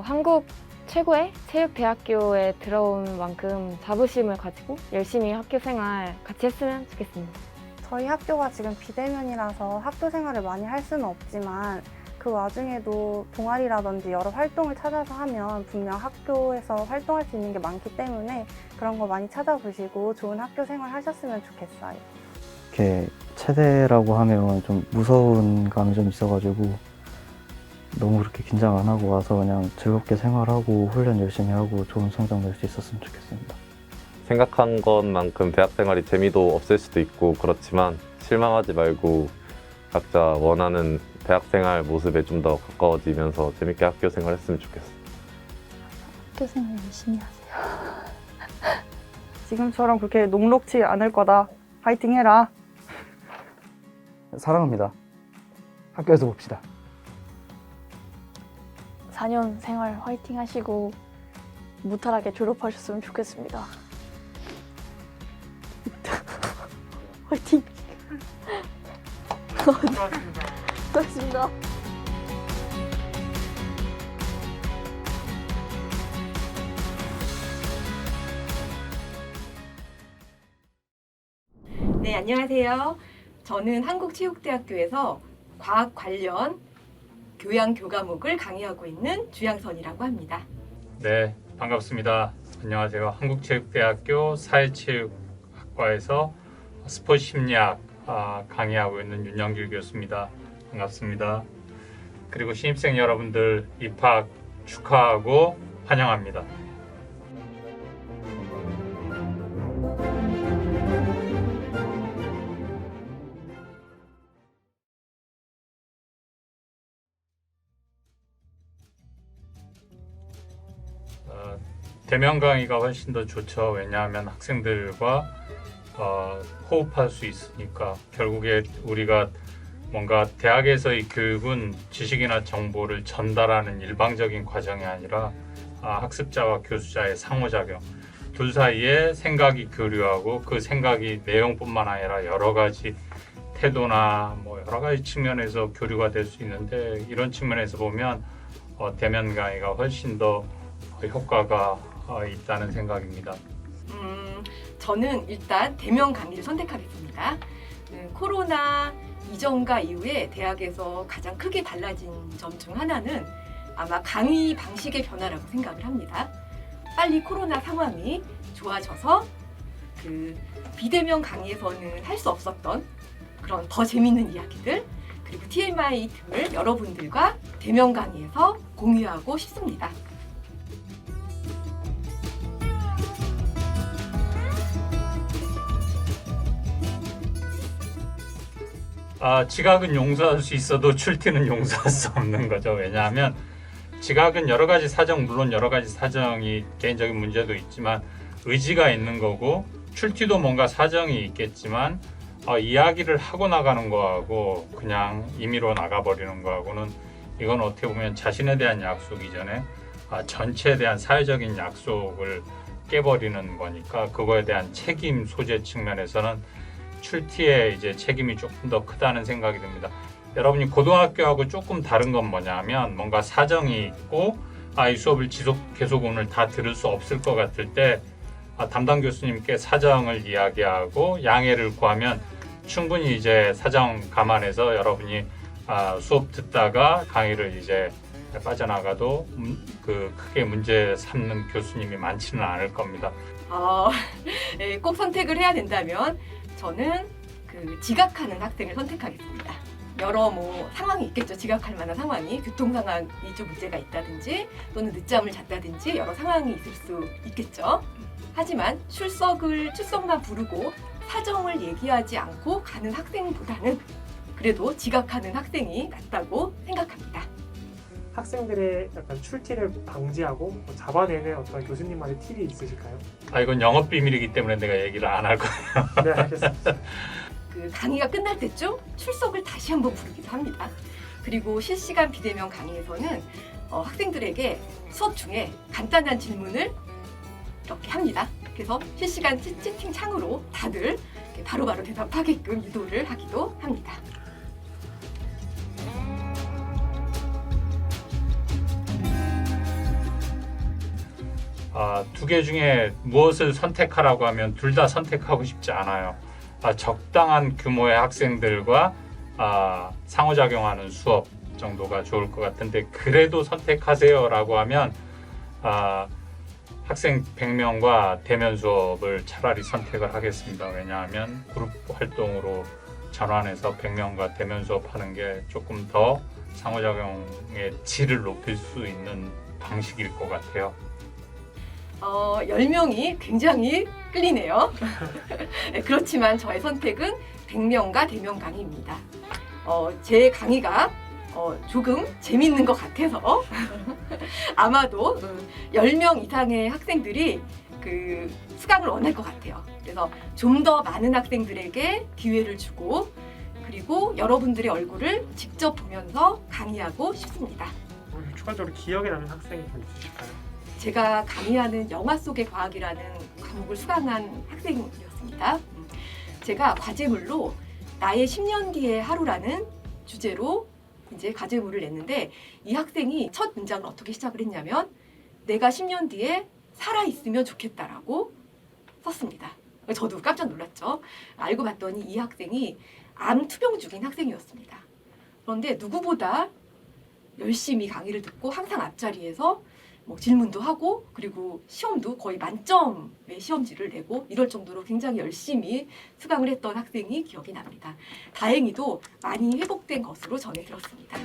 한국 최고의 체육대학교에 들어온 만큼 자부심을 가지고 열심히 학교 생활 같이 했으면 좋겠습니다. 저희 학교가 지금 비대면이라서 학교 생활을 많이 할 수는 없지만 그 와중에도 동아리라든지 여러 활동을 찾아서 하면 분명 학교에서 활동할 수 있는 게 많기 때문에 그런 거 많이 찾아보시고 좋은 학교 생활 하셨으면 좋겠어요. 이렇게 체대라고 하면 좀 무서운 감이 좀 있어가지고 너무 그렇게 긴장 안 하고 와서 그냥 즐겁게 생활하고 훈련 열심히 하고 좋은 성적 낼 수 있었으면 좋겠습니다. 생각한 것만큼 대학 생활이 재미도 없을 수도 있고 그렇지만 실망하지 말고 각자 원하는 대학 생활 모습에 좀 더 가까워지면서 재밌게 학교 생활했으면 좋겠어요. 학교 생활 열심히 하세요. 지금처럼 그렇게 녹록지 않을 거다. 파이팅 해라. 사랑합니다. 학교에서 봅시다. 4년 생활 화이팅 하시고 무탈하게 졸업하셨으면 좋겠습니다. 화이팅! 고맙습니다. 네, 안녕하세요. 저는 한국체육대학교에서 과학 관련 교양 교과목을 강의하고 있는 주양선이라고 합니다. 네, 반갑습니다. 안녕하세요. 한국체육대학교 사회체육학과에서 스포츠 심리학 강의하고 있는 윤영길 교수입니다. 반갑습니다. 그리고 신입생 여러분들 입학 축하하고 환영합니다. 대면 강의가 훨씬 더 좋죠. 왜냐하면 학생들과 호흡할 수 있으니까. 결국에 우리가 뭔가 대학에서의 교육은 지식이나 정보를 전달하는 일방적인 과정이 아니라 학습자와 교수자의 상호작용, 둘 사이에 생각이 교류하고 그 생각이 내용뿐만 아니라 여러 가지 태도나 뭐 여러 가지 측면에서 교류가 될 수 있는데, 이런 측면에서 보면 대면 강의가 훨씬 더 효과가 있다는 생각입니다. 저는 일단 대면 강의를 선택하겠습니다. 코로나 이전과 이후에 대학에서 가장 크게 달라진 점 중 하나는 아마 강의 방식의 변화라고 생각을 합니다. 빨리 코로나 상황이 좋아져서 그 비대면 강의에서는 할 수 없었던 그런 더 재밌는 이야기들, 그리고 TMI 등을 여러분들과 대면 강의에서 공유하고 싶습니다. 지각은 용서할 수 있어도 출퇴는 용서할 수 없는 거죠. 왜냐하면 지각은 여러 가지 사정, 물론 여러 가지 사정이 개인적인 문제도 있지만 의지가 있는 거고, 출퇴도 뭔가 사정이 있겠지만 이야기를 하고 나가는 거하고 그냥 임의로 나가버리는 거하고는, 이건 어떻게 보면 자신에 대한 약속 이전에 전체에 대한 사회적인 약속을 깨버리는 거니까, 그거에 대한 책임 소재 측면에서는 출티의 이제 책임이 조금 더 크다는 생각이 듭니다. 여러분이 고등학교하고 조금 다른 건 뭐냐면, 뭔가 사정이 있고 이 수업을 계속 오늘 다 들을 수 없을 것 같을 때 담당 교수님께 사정을 이야기하고 양해를 구하면 충분히 이제 사정 감안해서 여러분이 수업 듣다가 강의를 이제 빠져나가도 크게 문제 삼는 교수님이 많지는 않을 겁니다. 꼭 선택을 해야 된다면 저는 지각하는 학생을 선택하겠습니다. 여러 상황이 있겠죠. 지각할 만한 상황이, 교통 상황이 좀 문제가 있다든지 또는 늦잠을 잤다든지 여러 상황이 있을 수 있겠죠. 하지만 출석만 부르고 사정을 얘기하지 않고 가는 학생보다는 그래도 지각하는 학생이 낫다고 생각합니다. 학생들의 약간 출티를 방지하고 잡아내는 어떤 교수님만의 팁이 있으실까요? 이건 영업 비밀이기 때문에 내가 얘기를 안 할 거예요. 네, 알겠습니다. 강의가 끝날 때쯤 출석을 다시 한번 부르기도 합니다. 그리고 실시간 비대면 강의에서는 학생들에게 수업 중에 간단한 질문을 이렇게 합니다. 그래서 실시간 채팅창으로 다들 바로바로 대답하게끔 유도를 하기도 합니다. 두 개 중에 무엇을 선택하라고 하면 둘 다 선택하고 싶지 않아요. 적당한 규모의 학생들과 상호작용하는 수업 정도가 좋을 것 같은데, 그래도 선택하세요라고 하면 학생 100명과 대면 수업을 차라리 선택을 하겠습니다. 왜냐하면 그룹 활동으로 전환해서 100명과 대면 수업하는 게 조금 더 상호작용의 질을 높일 수 있는 방식일 것 같아요. 10명이 굉장히 끌리네요. 그렇지만 저의 선택은 100명과 대면 강의입니다. 제 강의가 조금 재밌는 것 같아서 아마도 10명 이상의 학생들이 그 수강을 원할 것 같아요. 그래서 좀 더 많은 학생들에게 기회를 주고, 그리고 여러분들의 얼굴을 직접 보면서 강의하고 싶습니다. 추가적으로 기억에 남는 학생이 좀 있으실까요? 제가 강의하는 영화 속의 과학이라는 과목을 수강한 학생이었습니다. 제가 과제물로 나의 10년 뒤의 하루라는 주제로 이제 과제물을 냈는데, 이 학생이 첫 문장을 어떻게 시작을 했냐면 내가 10년 뒤에 살아있으면 좋겠다라고 썼습니다. 저도 깜짝 놀랐죠. 알고 봤더니 이 학생이 암 투병 중인 학생이었습니다. 그런데 누구보다 열심히 강의를 듣고 항상 앞자리에서 질문도 하고, 그리고 시험도 거의 만점의 시험지를 내고 이럴 정도로 굉장히 열심히 수강을 했던 학생이 기억이 납니다. 다행히도 많이 회복된 것으로 전해 들었습니다.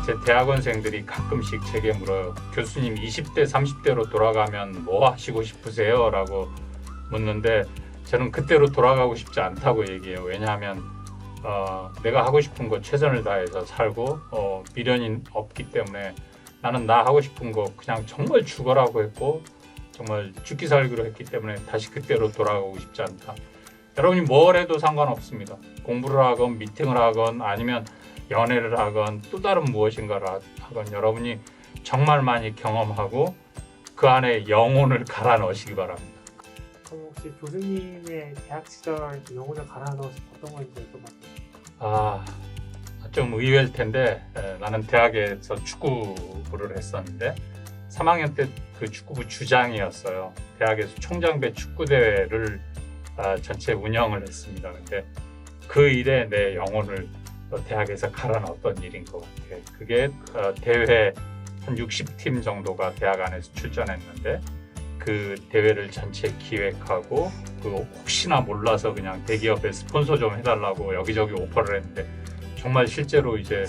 제 대학원생들이 가끔씩 제게 물어요. 교수님, 20대, 30대로 돌아가면 뭐 하시고 싶으세요? 라고 묻는데, 저는 그때로 돌아가고 싶지 않다고 얘기해요. 왜냐하면 내가 하고 싶은 거 최선을 다해서 살고 미련이 없기 때문에 나는 나 하고 싶은 거 그냥 정말 죽어라고 했고 정말 죽기 살기로 했기 때문에 다시 그때로 돌아가고 싶지 않다. 여러분이 뭘 해도 상관없습니다. 공부를 하건 미팅을 하건 아니면 연애를 하건 또 다른 무엇인가를 하건 여러분이 정말 많이 경험하고 그 안에 영혼을 갈아 넣으시기 바랍니다. 그럼 혹시 교수님의 대학 시절 영혼을 갈아 넣어 싶었던 건지 여쭤봐도. 좀 의외일 텐데 나는 대학에서 축구부를 했었는데 3학년 때 그 축구부 주장이었어요. 대학에서 총장배 축구대회를 전체 운영을 했습니다. 근데 그 일에 내 영혼을 대학에서 갈아 넣었던 일인 것 같아요. 그게 대회 한 60팀 정도가 대학 안에서 출전했는데 그 대회를 전체 기획하고 그 혹시나 몰라서 그냥 대기업에 스폰서 좀 해달라고 여기저기 오퍼를 했는데 정말 실제로 이제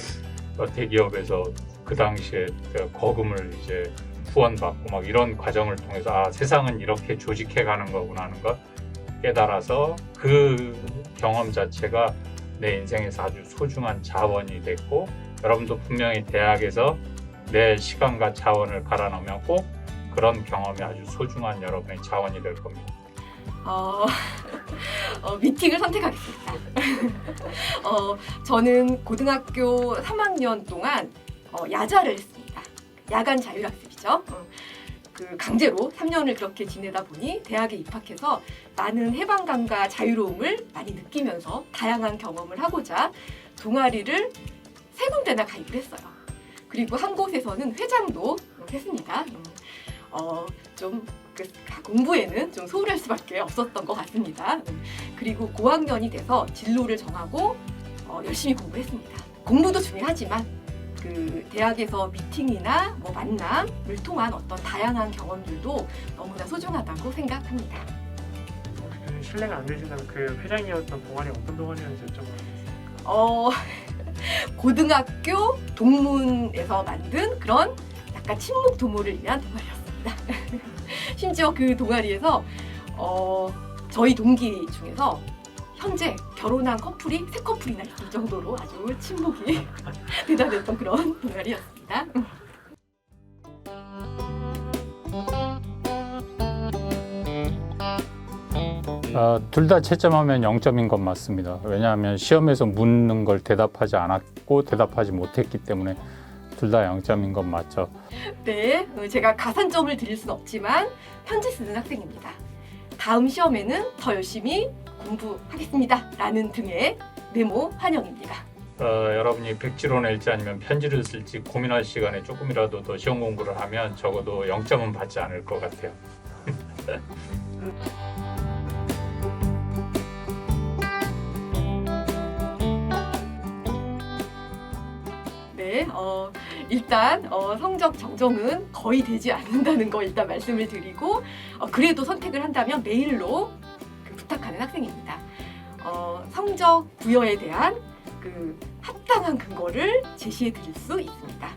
대기업에서 그 당시에 거금을 이제 후원받고 막 이런 과정을 통해서 세상은 이렇게 조직해 가는 거구나 하는 걸 깨달아서 그 경험 자체가 내 인생에서 아주 소중한 자원이 됐고, 여러분도 분명히 대학에서 내 시간과 자원을 갈아 넣으면 꼭 그런 경험이 아주 소중한 여러분의 자원이 될 겁니다. 미팅을 선택하겠습니다. 저는 고등학교 3학년 동안 야자를 했습니다. 야간 자율학습이죠. 그 강제로 3년을 그렇게 지내다 보니 대학에 입학해서 많은 해방감과 자유로움을 많이 느끼면서 다양한 경험을 하고자 동아리를 3군데나 가입을 했어요. 그리고 한 곳에서는 회장도 했습니다. 좀 공부에는 좀 소홀할 수밖에 없었던 것 같습니다. 그리고 고학년이 돼서 진로를 정하고 열심히 공부했습니다. 공부도 중요하지만 그 대학에서 미팅이나 만남을 통한 어떤 다양한 경험들도 너무나 소중하다고 생각합니다. 실례가 안 되신다면 그 회장이었던 동아리 어떤 동아리였는지 여쭤봐도 되겠습니까? 고등학교 동문에서 만든 그런 약간 친목 도모를 위한 동아리였습니다. 심지어 그 동아리에서 저희 동기 중에서 현재 결혼한 커플이 3커플이나 있을 정도로 아주 친목이 대단했던 그런 동아리였습니다. 둘 다 채점하면 0점인 건 맞습니다. 왜냐하면 시험에서 묻는 걸 대답하지 않았고 대답하지 못했기 때문에 둘 다 0점인 건 맞죠. 네, 제가 가산점을 드릴 수는 없지만 편지 쓰는 학생입니다. 다음 시험에는 더 열심히 공부하겠습니다. 라는 등의 메모 환영입니다. 여러분이 백지로 낼지 아니면 편지를 쓸지 고민할 시간에 조금이라도 더 시험 공부를 하면 적어도 0점은 받지 않을 것 같아요. 네, 일단 성적 정정은 거의 되지 않는다는 거 일단 말씀을 드리고 그래도 선택을 한다면 메일로 부탁하는 학생입니다. 성적 부여에 대한 그 합당한 근거를 제시해 드릴 수 있습니다.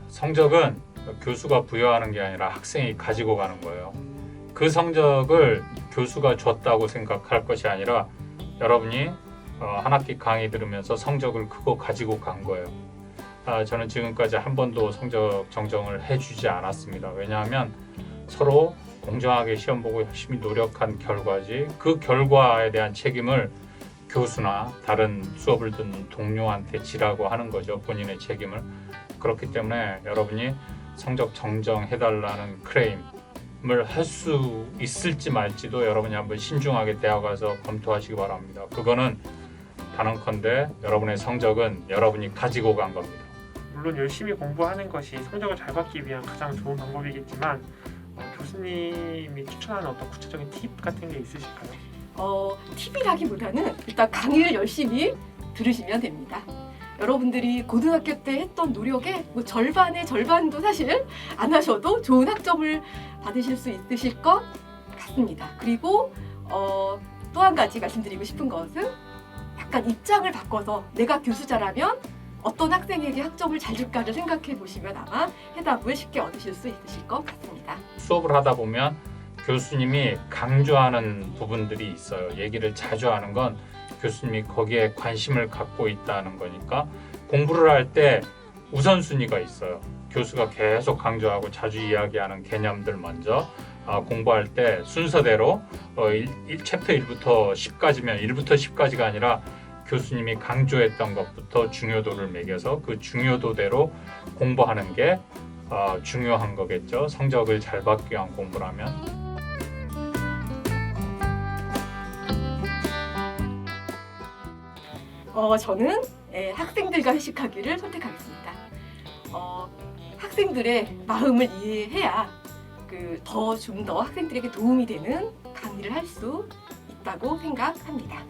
성적은 교수가 부여하는 게 아니라 학생이 가지고 가는 거예요. 그 성적을 교수가 줬다고 생각할 것이 아니라 여러분이 한 학기 강의 들으면서 성적을 그거 가지고 간 거예요. 저는 지금까지 한 번도 성적 정정을 해주지 않았습니다. 왜냐하면 서로 공정하게 시험 보고 열심히 노력한 결과지 그 결과에 대한 책임을 교수나 다른 수업을 듣는 동료한테 지라고 하는 거죠. 본인의 책임을. 그렇기 때문에 여러분이 성적 정정해달라는 클레임을 할 수 있을지 말지도 여러분이 한번 신중하게 대학 가서 검토하시기 바랍니다. 그거는 단언컨대 여러분의 성적은 여러분이 가지고 간 겁니다. 물론 열심히 공부하는 것이 성적을 잘 받기 위한 가장 좋은 방법이겠지만 교수님이 추천하는 어떤 구체적인 팁 같은 게 있으실까요? 팁이라기보다는 일단 강의를 열심히 들으시면 됩니다. 여러분들이 고등학교 때 했던 노력의 절반의 절반도 사실 안 하셔도 좋은 학점을 받으실 수 있으실 것 같습니다. 그리고 또 한 가지 말씀드리고 싶은 것은 약간 입장을 바꿔서 내가 교수자라면 어떤 학생에게 학점을 잘 줄까를 생각해 보시면 아마 해답을 쉽게 얻으실 수 있으실 것 같습니다. 수업을 하다 보면 교수님이 강조하는 부분들이 있어요. 얘기를 자주 하는 건 교수님이 거기에 관심을 갖고 있다는 거니까 공부를 할 때 우선순위가 있어요. 교수가 계속 강조하고 자주 이야기하는 개념들 먼저 공부할 때 순서대로 챕터 1부터 10까지면 1부터 10까지가 아니라 교수님이 강조했던 것부터 중요도를 매겨서 그 중요도대로 공부하는 게 중요한 거겠죠. 성적을 잘 받기 위한 공부라면. 저는 학생들과 회식하기를 선택하겠습니다. 학생들의 마음을 이해해야 좀 더 학생들에게 도움이 되는 강의를 할 수 있다고 생각합니다.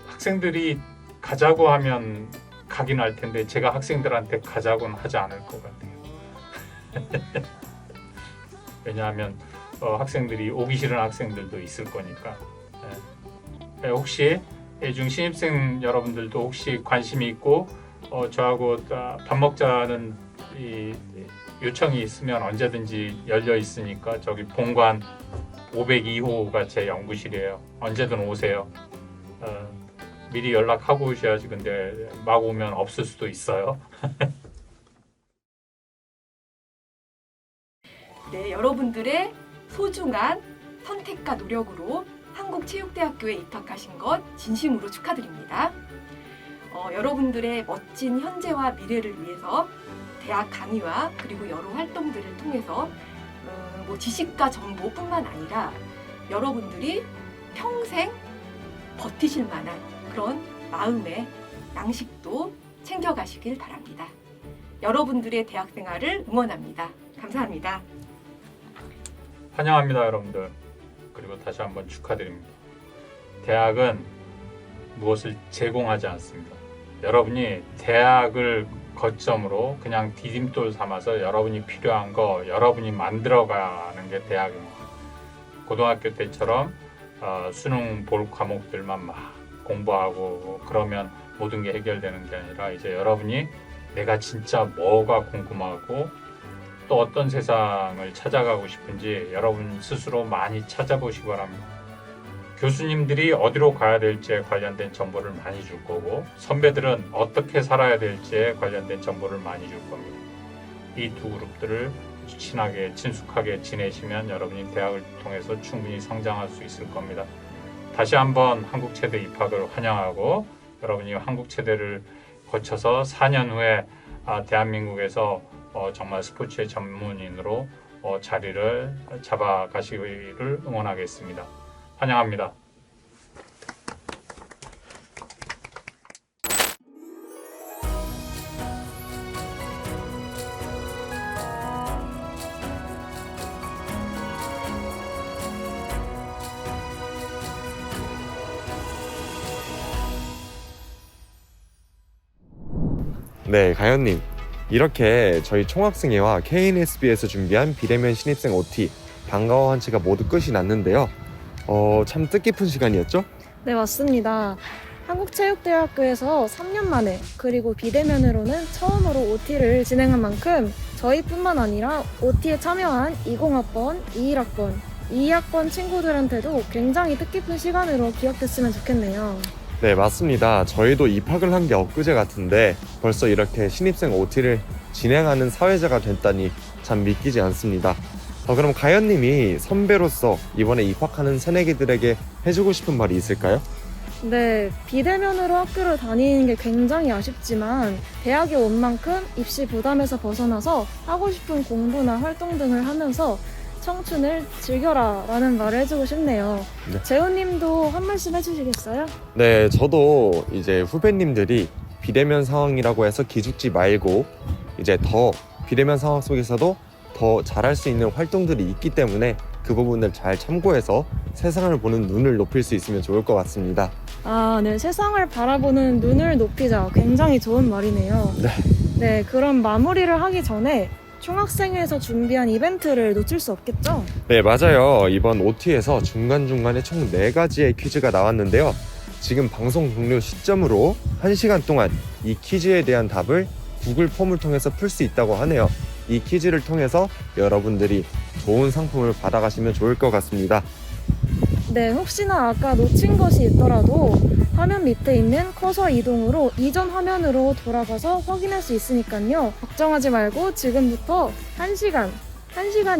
학생들이 가자고 하면 가긴 할 텐데 제가 학생들한테 가자고는 하지 않을 것 같아요. 왜냐하면 학생들이 오기 싫은 학생들도 있을 거니까. 혹시 예중 신입생 여러분들도 혹시 관심이 있고 저하고 밥 먹자는 요청이 있으면 언제든지 열려 있으니까 저기 본관 502호가 제 연구실이에요. 언제든 오세요. 미리 연락하고 오셔야지. 근데 막 오면 없을 수도 있어요. 네, 여러분들의 소중한 선택과 노력으로 한국체육대학교에 입학하신 것 진심으로 축하드립니다. 여러분들의 멋진 현재와 미래를 위해서 대학 강의와 그리고 여러 활동들을 통해서 지식과 정보뿐만 아니라 여러분들이 평생 버티실 만한 그런 마음의 양식도 챙겨가시길 바랍니다. 여러분들의 대학 생활을 응원합니다. 감사합니다. 환영합니다, 여러분들. 그리고 다시 한번 축하드립니다. 대학은 무엇을 제공하지 않습니다. 여러분이 대학을 거점으로 그냥 디딤돌 삼아서 여러분이 필요한 거 여러분이 만들어가는 게 대학입니다. 고등학교 때처럼 수능 볼 과목들만 막 공부하고 그러면 모든 게 해결되는 게 아니라 이제 여러분이 내가 진짜 뭐가 궁금하고 또 어떤 세상을 찾아가고 싶은지 여러분 스스로 많이 찾아보시기 바랍니다. 교수님들이 어디로 가야 될지에 관련된 정보를 많이 줄 거고 선배들은 어떻게 살아야 될지에 관련된 정보를 많이 줄 겁니다. 이 두 그룹들을 친하게 친숙하게 지내시면 여러분이 대학을 통해서 충분히 성장할 수 있을 겁니다. 다시 한번 한국체대 입학을 환영하고 여러분이 한국체대를 거쳐서 4년 후에 대한민국에서 정말 스포츠의 전문인으로 자리를 잡아가시기를 응원하겠습니다. 환영합니다. 네, 가연님. 이렇게 저희 총학생회와 KNSB에서 준비한 비대면 신입생 OT 방과후 한치가 모두 끝이 났는데요. 참 뜻깊은 시간이었죠? 네, 맞습니다. 한국체육대학교에서 3년 만에 그리고 비대면으로는 처음으로 OT를 진행한 만큼 저희뿐만 아니라 OT에 참여한 20학번, 21학번, 22학번 친구들한테도 굉장히 뜻깊은 시간으로 기억됐으면 좋겠네요. 네, 맞습니다. 저희도 입학을 한 게 엊그제 같은데 벌써 이렇게 신입생 OT를 진행하는 사회자가 됐다니 참 믿기지 않습니다. 그럼 가연님이 선배로서 이번에 입학하는 새내기들에게 해주고 싶은 말이 있을까요? 네, 비대면으로 학교를 다니는 게 굉장히 아쉽지만 대학에 온 만큼 입시 부담에서 벗어나서 하고 싶은 공부나 활동 등을 하면서 청춘을 즐겨라 라는 말을 해주고 싶네요. 네. 재훈님도 한 말씀 해주시겠어요? 네, 저도 이제 후배님들이 비대면 상황이라고 해서 기죽지 말고 이제 더 비대면 상황 속에서도 더 잘할 수 있는 활동들이 있기 때문에 그 부분을 잘 참고해서 세상을 보는 눈을 높일 수 있으면 좋을 것 같습니다. 네, 세상을 바라보는 눈을 높이자. 굉장히 좋은 말이네요. 네, 그럼 마무리를 하기 전에 총학생회에서 준비한 이벤트를 놓칠 수 없겠죠? 네, 맞아요. 이번 OT에서 중간중간에 총 4가지의 퀴즈가 나왔는데요. 지금 방송 종료 시점으로 1시간 동안 이 퀴즈에 대한 답을 구글 폼을 통해서 풀 수 있다고 하네요. 이 퀴즈를 통해서 여러분들이 좋은 상품을 받아가시면 좋을 것 같습니다. 네, 혹시나 아까 놓친 것이 있더라도 화면 밑에 있는 커서 이동으로 이전 화면으로 돌아가서 확인할 수 있으니까요. 걱정하지 말고 지금부터 1시간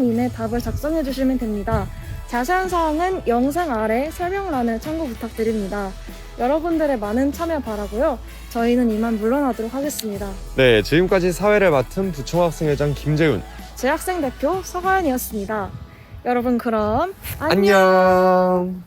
이내 답을 작성해 주시면 됩니다. 자세한 사항은 영상 아래 설명란을 참고 부탁드립니다. 여러분들의 많은 참여 바라고요. 저희는 이만 물러나도록 하겠습니다. 네, 지금까지 사회를 맡은 부총학생회장 김재훈, 재학생 대표 서가연이었습니다. 여러분 그럼 안녕.